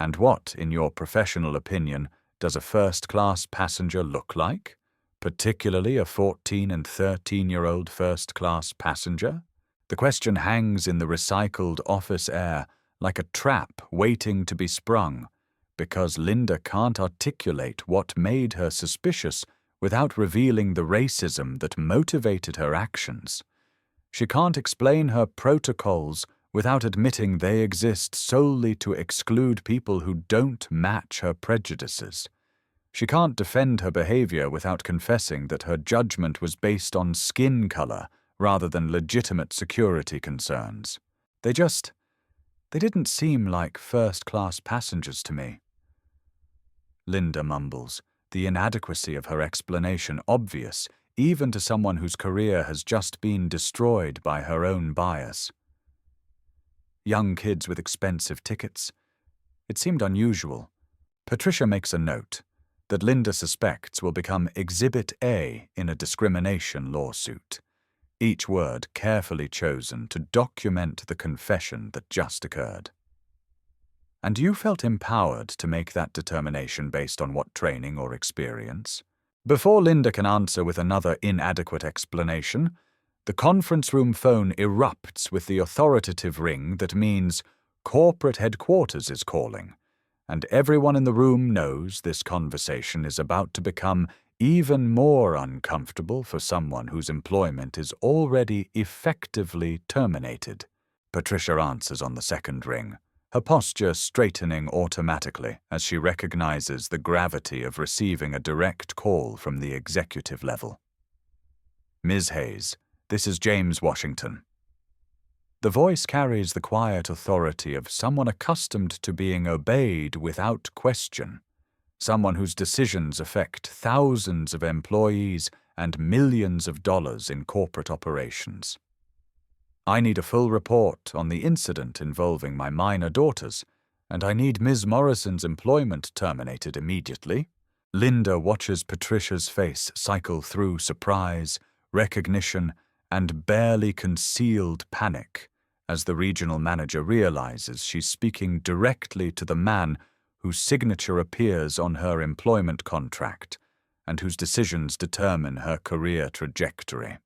And what, in your professional opinion, does a first-class passenger look like? Particularly a 14- and 13-year-old first-class passenger? The question hangs in the recycled office air like a trap waiting to be sprung, because Linda can't articulate what made her suspicious without revealing the racism that motivated her actions. She can't explain her protocols without admitting they exist solely to exclude people who don't match her prejudices. She can't defend her behavior without confessing that her judgment was based on skin color rather than legitimate security concerns. They didn't seem like first-class passengers to me. Linda mumbles, the inadequacy of her explanation obvious even to someone whose career has just been destroyed by her own bias. Young kids with expensive tickets. It seemed unusual. Patricia makes a note that Linda suspects will become Exhibit A in a discrimination lawsuit, each word carefully chosen to document the confession that just occurred. And you felt empowered to make that determination based on what training or experience? Before Linda can answer with another inadequate explanation, the conference room phone erupts with the authoritative ring that means corporate headquarters is calling, and everyone in the room knows this conversation is about to become even more uncomfortable for someone whose employment is already effectively terminated. Patricia answers on the second ring, her posture straightening automatically as she recognizes the gravity of receiving a direct call from the executive level. Ms. Hayes, this is James Washington. The voice carries the quiet authority of someone accustomed to being obeyed without question, someone whose decisions affect thousands of employees and millions of dollars in corporate operations. I need a full report on the incident involving my minor daughters, and I need Ms. Morrison's employment terminated immediately. Linda watches Patricia's face cycle through surprise, recognition, and barely concealed panic as the regional manager realizes she's speaking directly to the man whose signature appears on her employment contract and whose decisions determine her career trajectory.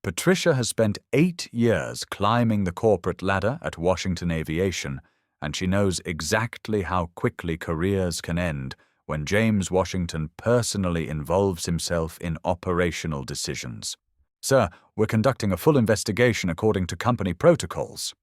Patricia has spent 8 years climbing the corporate ladder at Washington Aviation, and she knows exactly how quickly careers can end when James Washington personally involves himself in operational decisions. Sir, we're conducting a full investigation according to company protocols.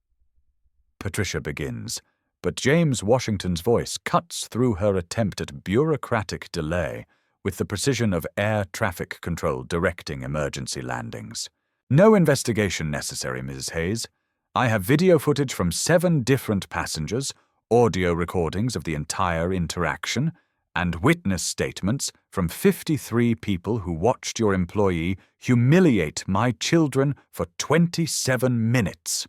Patricia begins, but James Washington's voice cuts through her attempt at bureaucratic delay with the precision of air traffic control directing emergency landings. No investigation necessary, Mrs. Hayes. I have video footage from 7 different passengers, audio recordings of the entire interaction, and witness statements from 53 people who watched your employee humiliate my children for 27 minutes.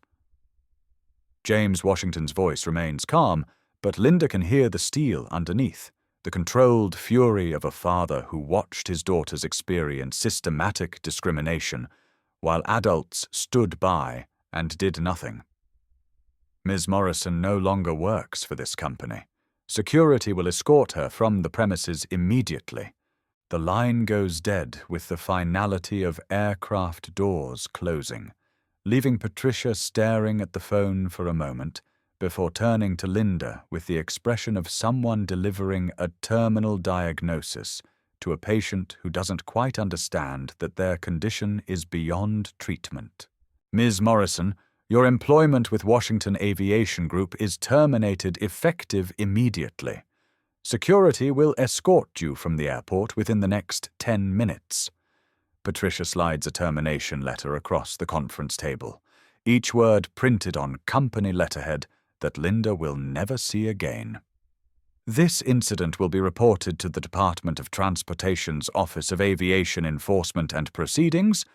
James Washington's voice remains calm, but Linda can hear the steel underneath, the controlled fury of a father who watched his daughters experience systematic discrimination while adults stood by and did nothing. Ms. Morrison no longer works for this company. Security will escort her from the premises immediately. The line goes dead with the finality of aircraft doors closing, leaving Patricia staring at the phone for a moment before turning to Linda with the expression of someone delivering a terminal diagnosis to a patient who doesn't quite understand that their condition is beyond treatment. Ms. Morrison, your employment with Washington Aviation Group is terminated effective immediately. Security will escort you from the airport within the next 10 minutes. Patricia slides a termination letter across the conference table, each word printed on company letterhead that Linda will never see again. This incident will be reported to the Department of Transportation's Office of Aviation Enforcement and Proceedings,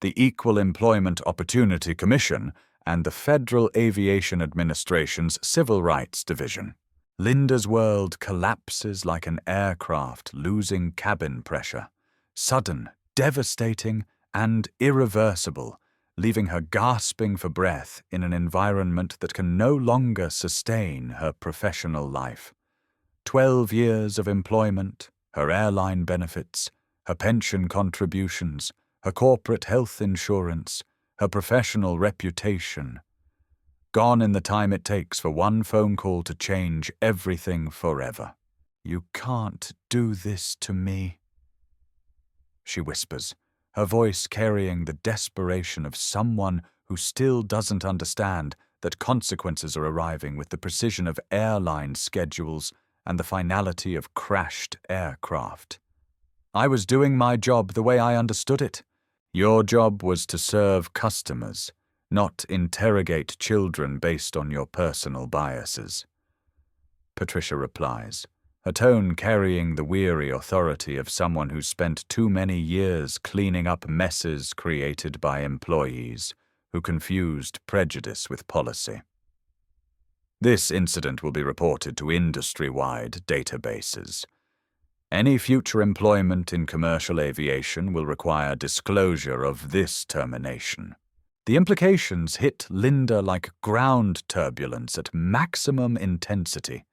the Equal Employment Opportunity Commission, and the Federal Aviation Administration's Civil Rights Division. Linda's world collapses like an aircraft losing cabin pressure, sudden, devastating, and irreversible, leaving her gasping for breath in an environment that can no longer sustain her professional life. 12 years of employment, her airline benefits, her pension contributions, her corporate health insurance, her professional reputation. Gone in the time it takes for one phone call to change everything forever. "You can't do this to me," she whispers, her voice carrying the desperation of someone who still doesn't understand that consequences are arriving with the precision of airline schedules and the finality of crashed aircraft. "I was doing my job the way I understood it. Your job was to serve customers, not interrogate children based on your personal biases." Patricia replies, her tone carrying the weary authority of someone who spent too many years cleaning up messes created by employees who confused prejudice with policy. This incident will be reported to industry-wide databases. Any future employment in commercial aviation will require disclosure of this termination. The implications hit Linda like ground turbulence at maximum intensity,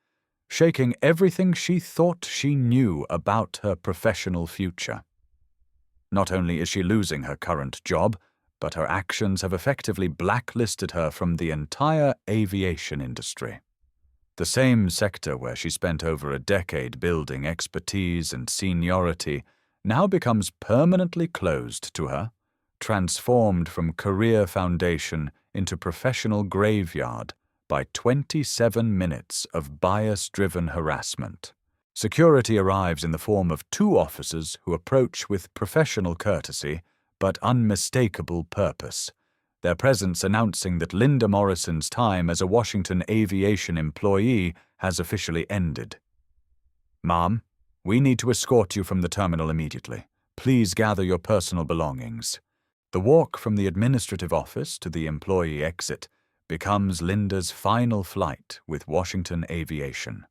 shaking everything she thought she knew about her professional future. Not only is she losing her current job, but her actions have effectively blacklisted her from the entire aviation industry. The same sector where she spent over a decade building expertise and seniority now becomes permanently closed to her, transformed from career foundation into professional graveyard by 27 minutes of bias-driven harassment. Security arrives in the form of 2 officers who approach with professional courtesy but unmistakable purpose, their presence announcing that Linda Morrison's time as a Washington Aviation employee has officially ended. "Ma'am, we need to escort you from the terminal immediately. Please gather your personal belongings." The walk from the administrative office to the employee exit becomes Linda's final flight with Washington Aviation,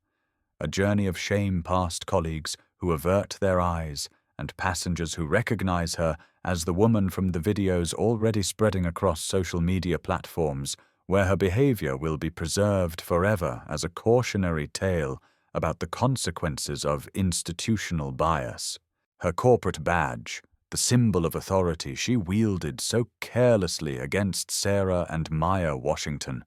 a journey of shame past colleagues who avert their eyes and passengers who recognize her as the woman from the videos already spreading across social media platforms where her behavior will be preserved forever as a cautionary tale about the consequences of institutional bias. Her corporate badge, the symbol of authority she wielded so carelessly against Sarah and Maya Washington,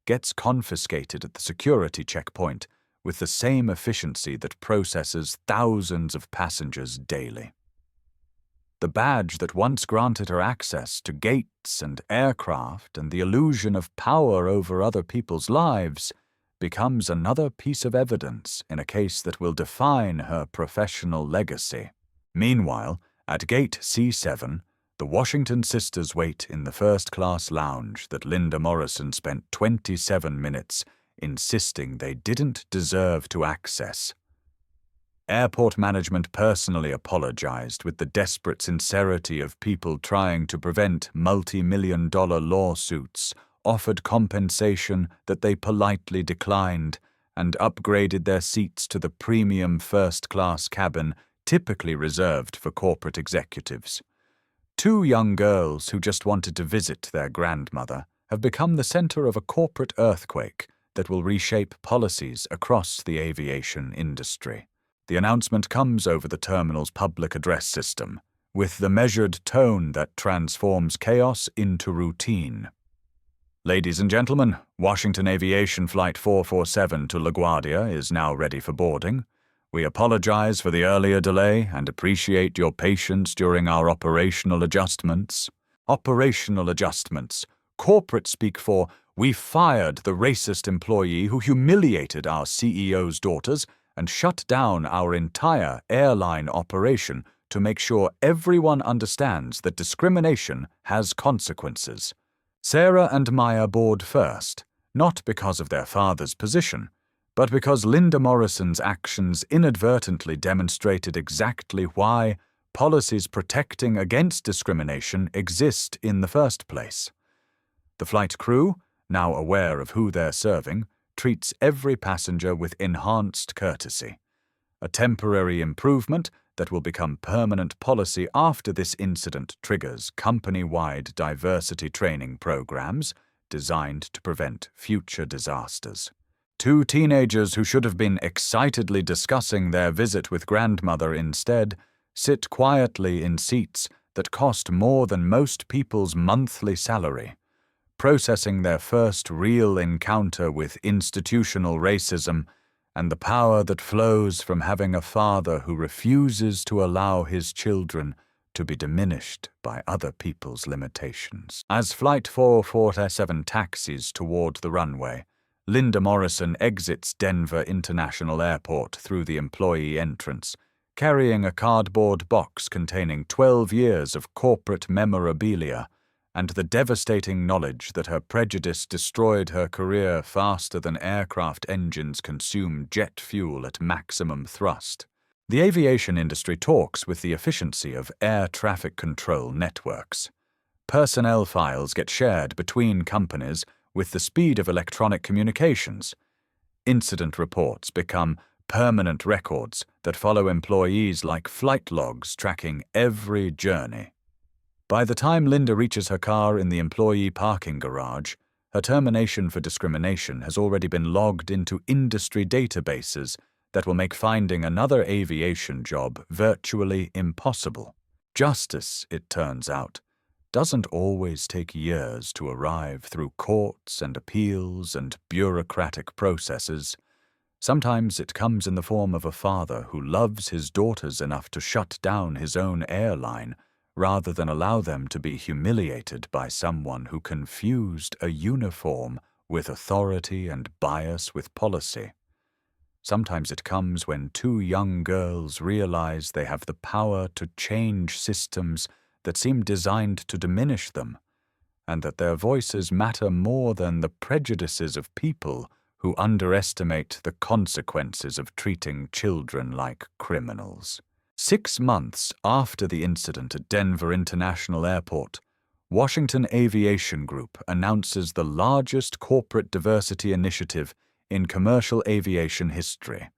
gets confiscated at the security checkpoint with the same efficiency that processes thousands of passengers daily. The badge that once granted her access to gates and aircraft and the illusion of power over other people's lives becomes another piece of evidence in a case that will define her professional legacy. Meanwhile, at Gate C7, the Washington sisters wait in the first-class lounge that Linda Morrison spent 27 minutes insisting they didn't deserve to access. Airport management personally apologized with the desperate sincerity of people trying to prevent multi-million-dollar lawsuits, offered compensation that they politely declined, and upgraded their seats to the premium first-class cabin typically reserved for corporate executives. 2 young girls who just wanted to visit their grandmother have become the center of a corporate earthquake that will reshape policies across the aviation industry. The announcement comes over the terminal's public address system, with the measured tone that transforms chaos into routine. Ladies and gentlemen, Washington Aviation Flight 447 to LaGuardia is now ready for boarding. We apologize for the earlier delay and appreciate your patience during our operational adjustments. Operational adjustments. Corporate speak for, we fired the racist employee who humiliated our CEO's daughters and shut down our entire airline operation to make sure everyone understands that discrimination has consequences. Sarah and Maya board first, not because of their father's position, but because Linda Morrison's actions inadvertently demonstrated exactly why policies protecting against discrimination exist in the first place. The flight crew, now aware of who they're serving, treats every passenger with enhanced courtesy, a temporary improvement that will become permanent policy after this incident triggers company-wide diversity training programs designed to prevent future disasters. Two teenagers who should have been excitedly discussing their visit with grandmother instead sit quietly in seats that cost more than most people's monthly salary, processing their first real encounter with institutional racism and the power that flows from having a father who refuses to allow his children to be diminished by other people's limitations. As Flight 447 taxis toward the runway, Linda Morrison exits Denver International Airport through the employee entrance, carrying a cardboard box containing 12 years of corporate memorabilia and the devastating knowledge that her prejudice destroyed her career faster than aircraft engines consume jet fuel at maximum thrust. The aviation industry talks with the efficiency of air traffic control networks. Personnel files get shared between companies with the speed of electronic communications. Incident reports become permanent records that follow employees like flight logs tracking every journey. By the time Linda reaches her car in the employee parking garage, her termination for discrimination has already been logged into industry databases that will make finding another aviation job virtually impossible. Justice, it turns out, doesn't always take years to arrive through courts and appeals and bureaucratic processes. Sometimes it comes in the form of a father who loves his daughters enough to shut down his own airline rather than allow them to be humiliated by someone who confused a uniform with authority and bias with policy. Sometimes it comes when two young girls realize they have the power to change systems that seem designed to diminish them, and that their voices matter more than the prejudices of people who underestimate the consequences of treating children like criminals. 6 months after the incident at Denver International Airport, Washington Aviation Group announces the largest corporate diversity initiative in commercial aviation history,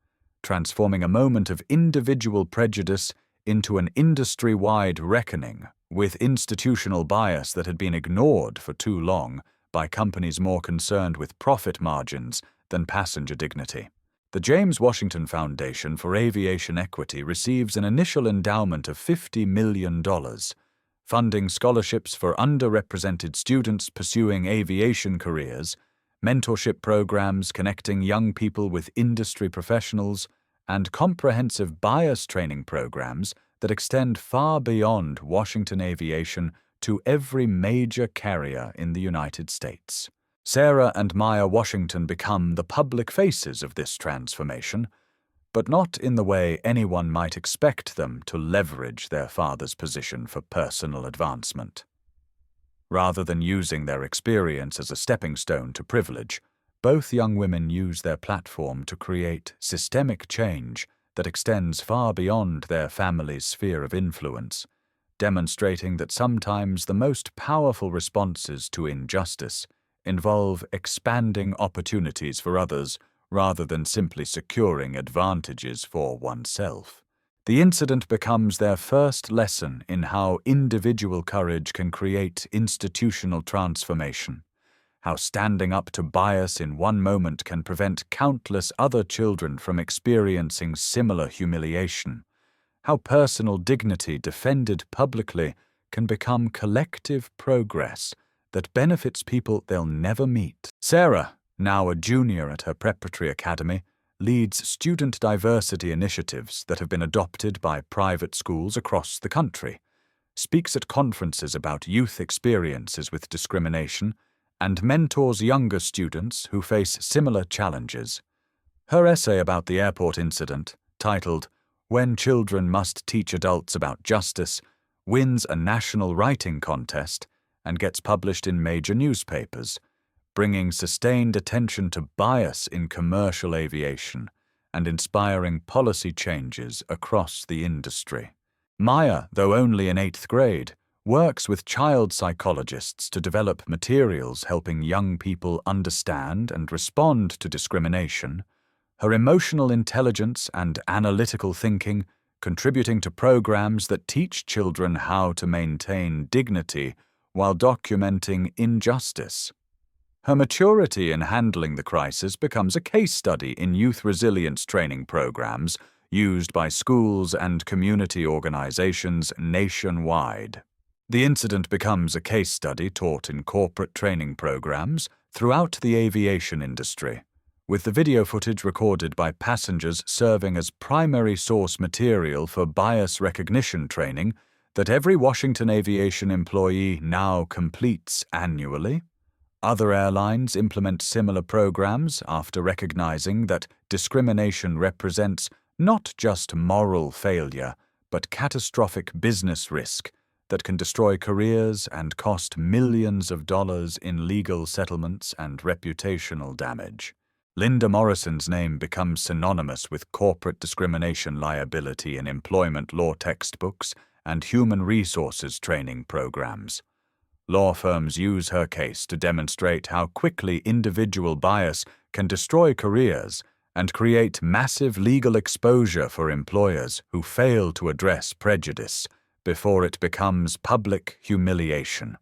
transforming a moment of individual prejudice into an industry-wide reckoning with institutional bias that had been ignored for too long by companies more concerned with profit margins than passenger dignity. The James Washington Foundation for Aviation Equity receives an initial endowment of $50 million, funding scholarships for underrepresented students pursuing aviation careers, mentorship programs connecting young people with industry professionals, and comprehensive bias training programs that extend far beyond Washington aviation to every major carrier in the United States. Sarah and Maya Washington become the public faces of this transformation, but not in the way anyone might expect them to leverage their father's position for personal advancement. Rather than using their experience as a stepping stone to privilege, both young women use their platform to create systemic change that extends far beyond their family's sphere of influence, demonstrating that sometimes the most powerful responses to injustice involve expanding opportunities for others rather than simply securing advantages for oneself. The incident becomes their first lesson in how individual courage can create institutional transformation, how standing up to bias in one moment can prevent countless other children from experiencing similar humiliation, how personal dignity defended publicly can become collective progress that benefits people they'll never meet. Sarah, now a junior at her preparatory academy, leads student diversity initiatives that have been adopted by private schools across the country, speaks at conferences about youth experiences with discrimination, and mentors younger students who face similar challenges. Her essay about the airport incident, titled "When Children Must Teach Adults About Justice," wins a national writing contest and gets published in major newspapers, bringing sustained attention to bias in commercial aviation and inspiring policy changes across the industry. Maya, though only in 8th grade, works with child psychologists to develop materials helping young people understand and respond to discrimination, her emotional intelligence and analytical thinking contributing to programs that teach children how to maintain dignity while documenting injustice. Her maturity in handling the crisis becomes a case study in youth resilience training programs used by schools and community organizations nationwide. The incident becomes a case study taught in corporate training programs throughout the aviation industry, with the video footage recorded by passengers serving as primary source material for bias recognition training that every Washington aviation employee now completes annually. Other airlines implement similar programs after recognizing that discrimination represents not just moral failure, but catastrophic business risk that can destroy careers and cost millions of dollars in legal settlements and reputational damage. Linda Morrison's name becomes synonymous with corporate discrimination liability in employment law textbooks and human resources training programs. Law firms use her case to demonstrate how quickly individual bias can destroy careers and create massive legal exposure for employers who fail to address prejudice before it becomes public humiliation.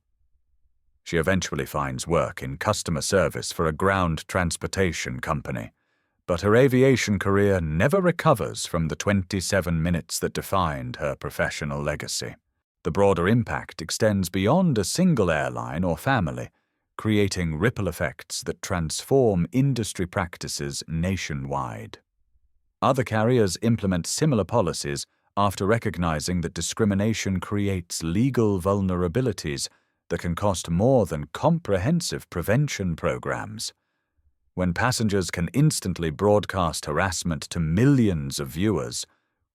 She eventually finds work in customer service for a ground transportation company, but her aviation career never recovers from the 27 minutes that defined her professional legacy. The broader impact extends beyond a single airline or family, creating ripple effects that transform industry practices nationwide. Other carriers implement similar policies after recognizing that discrimination creates legal vulnerabilities that can cost more than comprehensive prevention programs. When passengers can instantly broadcast harassment to millions of viewers,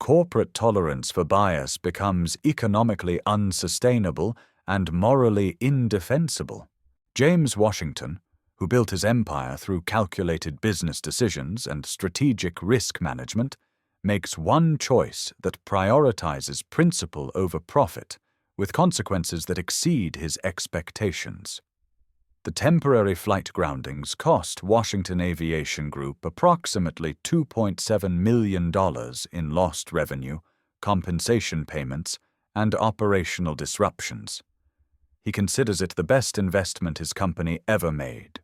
corporate tolerance for bias becomes economically unsustainable and morally indefensible. James Washington, who built his empire through calculated business decisions and strategic risk management, makes one choice that prioritizes principle over profit, with consequences that exceed his expectations. The temporary flight groundings cost Washington Aviation Group approximately $2.7 million in lost revenue, compensation payments, and operational disruptions. He considers it the best investment his company ever made,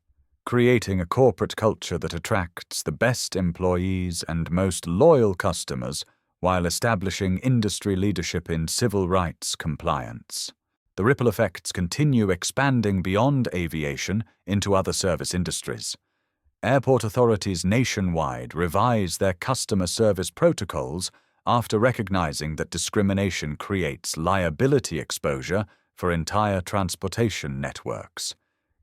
creating a corporate culture that attracts the best employees and most loyal customers while establishing industry leadership in civil rights compliance. The ripple effects continue expanding beyond aviation into other service industries. Airport authorities nationwide revise their customer service protocols after recognizing that discrimination creates liability exposure for entire transportation networks.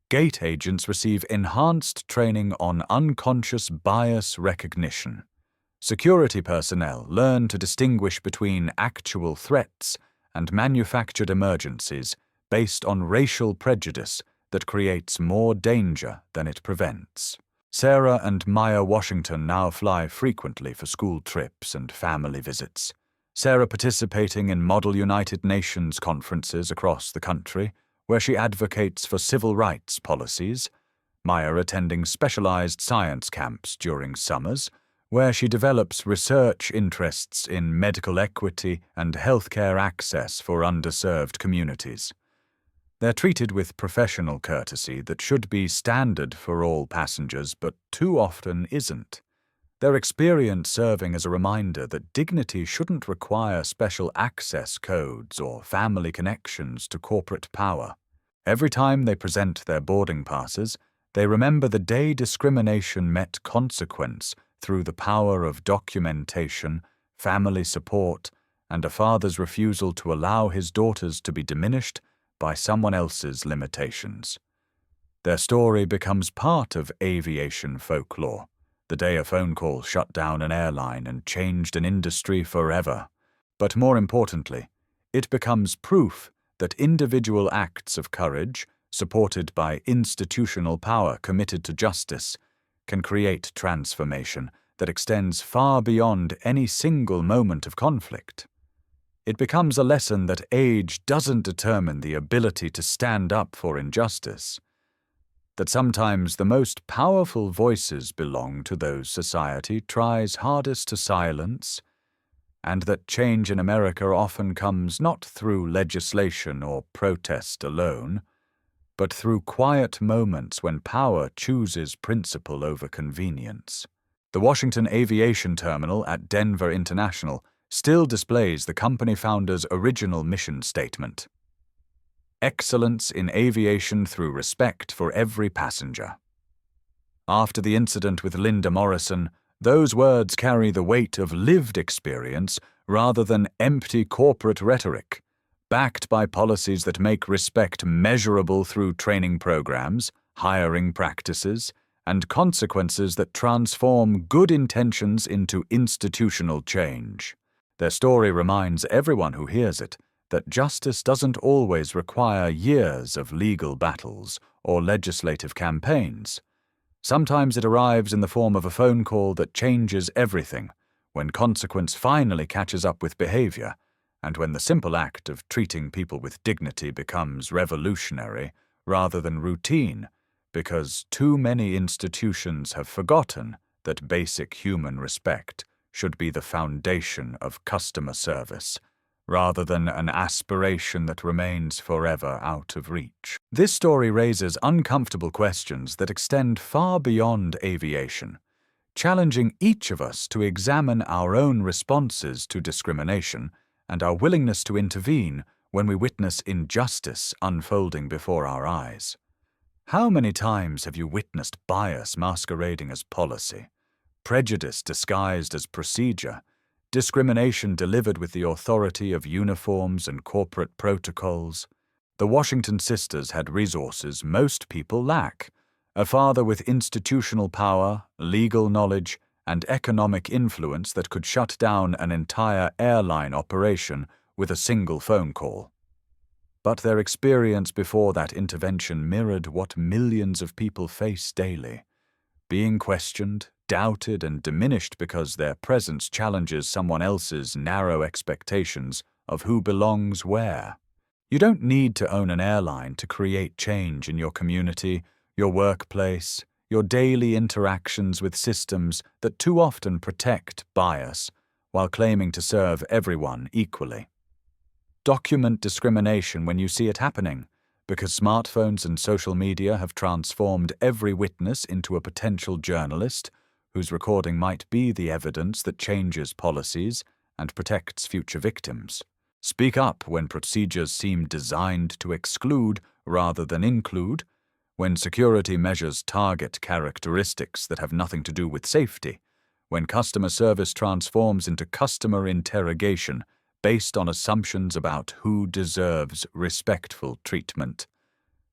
Gate agents receive enhanced training on unconscious bias recognition. Security personnel learn to distinguish between actual threats and manufactured emergencies based on racial prejudice that creates more danger than it prevents. Sarah and Maya Washington now fly frequently for school trips and family visits. Sarah participating in Model United Nations conferences across the country, where she advocates for civil rights policies. Maya attending specialized science camps during summers, where she develops research interests in medical equity and healthcare access for underserved communities. They're treated with professional courtesy that should be standard for all passengers, but too often isn't. Their experience serving as a reminder that dignity shouldn't require special access codes or family connections to corporate power. Every time they present their boarding passes, they remember the day discrimination met consequence through the power of documentation, family support, and a father's refusal to allow his daughters to be diminished by someone else's limitations. Their story becomes part of aviation folklore, the day a phone call shut down an airline and changed an industry forever. But more importantly, it becomes proof that individual acts of courage, supported by institutional power committed to justice, can create transformation that extends far beyond any single moment of conflict. It becomes a lesson that age doesn't determine the ability to stand up for injustice, that sometimes the most powerful voices belong to those society tries hardest to silence, and that change in America often comes not through legislation or protest alone, but through quiet moments when power chooses principle over convenience. The Washington Aviation Terminal at Denver International still displays the company founder's original mission statement: excellence in aviation through respect for every passenger. After the incident with Linda Morrison, those words carry the weight of lived experience rather than empty corporate rhetoric, backed by policies that make respect measurable through training programs, hiring practices, and consequences that transform good intentions into institutional change. Their story reminds everyone who hears it that justice doesn't always require years of legal battles or legislative campaigns. Sometimes it arrives in the form of a phone call that changes everything, when consequence finally catches up with behavior, and when the simple act of treating people with dignity becomes revolutionary rather than routine, because too many institutions have forgotten that basic human respect should be the foundation of customer service, rather than an aspiration that remains forever out of reach. This story raises uncomfortable questions that extend far beyond aviation, challenging each of us to examine our own responses to discrimination and our willingness to intervene when we witness injustice unfolding before our eyes. How many times have you witnessed bias masquerading as policy, prejudice disguised as procedure, discrimination delivered with the authority of uniforms and corporate protocols? The Washington sisters had resources most people lack: a father with institutional power, legal knowledge, and economic influence that could shut down an entire airline operation with a single phone call. But their experience before that intervention mirrored what millions of people face daily: being questioned, doubted, and diminished because their presence challenges someone else's narrow expectations of who belongs where. You don't need to own an airline to create change in your community, your workplace, your daily interactions with systems that too often protect bias while claiming to serve everyone equally. Document discrimination when you see it happening, because smartphones and social media have transformed every witness into a potential journalist whose recording might be the evidence that changes policies and protects future victims. Speak up when procedures seem designed to exclude rather than include, when security measures target characteristics that have nothing to do with safety, when customer service transforms into customer interrogation based on assumptions about who deserves respectful treatment.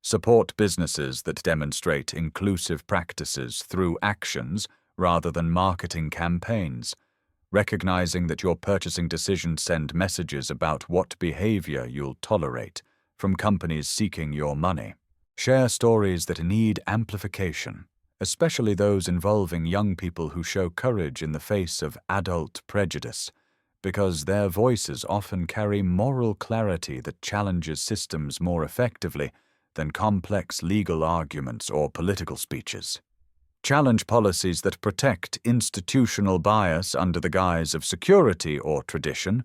Support businesses that demonstrate inclusive practices through actions rather than marketing campaigns, recognizing that your purchasing decisions send messages about what behavior you'll tolerate from companies seeking your money. Share stories that need amplification, especially those involving young people who show courage in the face of adult prejudice, because their voices often carry moral clarity that challenges systems more effectively than complex legal arguments or political speeches. Challenge policies that protect institutional bias under the guise of security or tradition,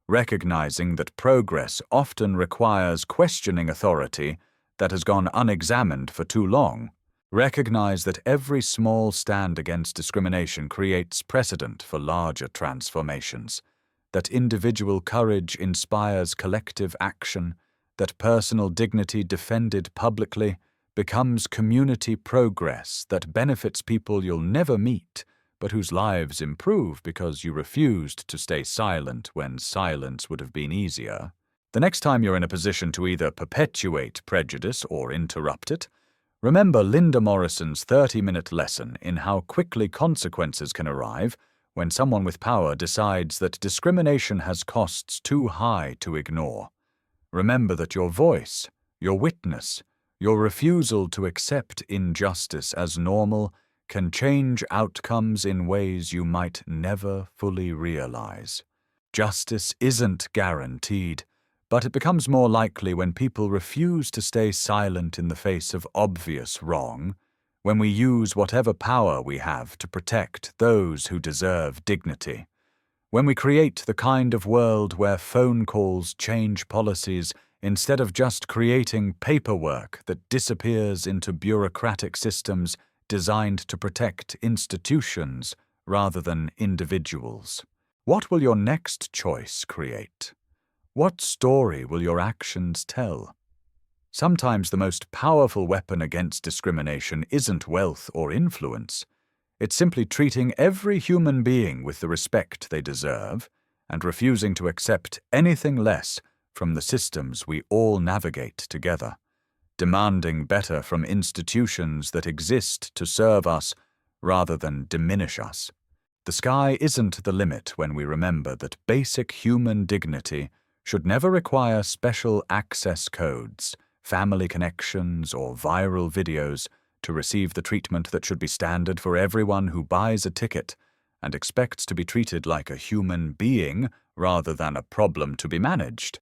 recognizing that progress often requires questioning authority that has gone unexamined for too long. Recognize that every small stand against discrimination creates precedent for larger transformations, that individual courage inspires collective action, that personal dignity defended publicly becomes community progress that benefits people you'll never meet, but whose lives improve because you refused to stay silent when silence would have been easier. The next time you're in a position to either perpetuate prejudice or interrupt it, remember Linda Morrison's 30-minute lesson in how quickly consequences can arrive when someone with power decides that discrimination has costs too high to ignore. Remember that your voice, your witness, your refusal to accept injustice as normal can change outcomes in ways you might never fully realize. Justice isn't guaranteed, but it becomes more likely when people refuse to stay silent in the face of obvious wrong, when we use whatever power we have to protect those who deserve dignity, when we create the kind of world where phone calls change policies instead of just creating paperwork that disappears into bureaucratic systems designed to protect institutions rather than individuals. What will your next choice create? What story will your actions tell? Sometimes the most powerful weapon against discrimination isn't wealth or influence. It's simply treating every human being with the respect they deserve and refusing to accept anything less from the systems we all navigate together, demanding better from institutions that exist to serve us rather than diminish us. The sky isn't the limit when we remember that basic human dignity should never require special access codes, family connections, or viral videos to receive the treatment that should be standard for everyone who buys a ticket and expects to be treated like a human being rather than a problem to be managed.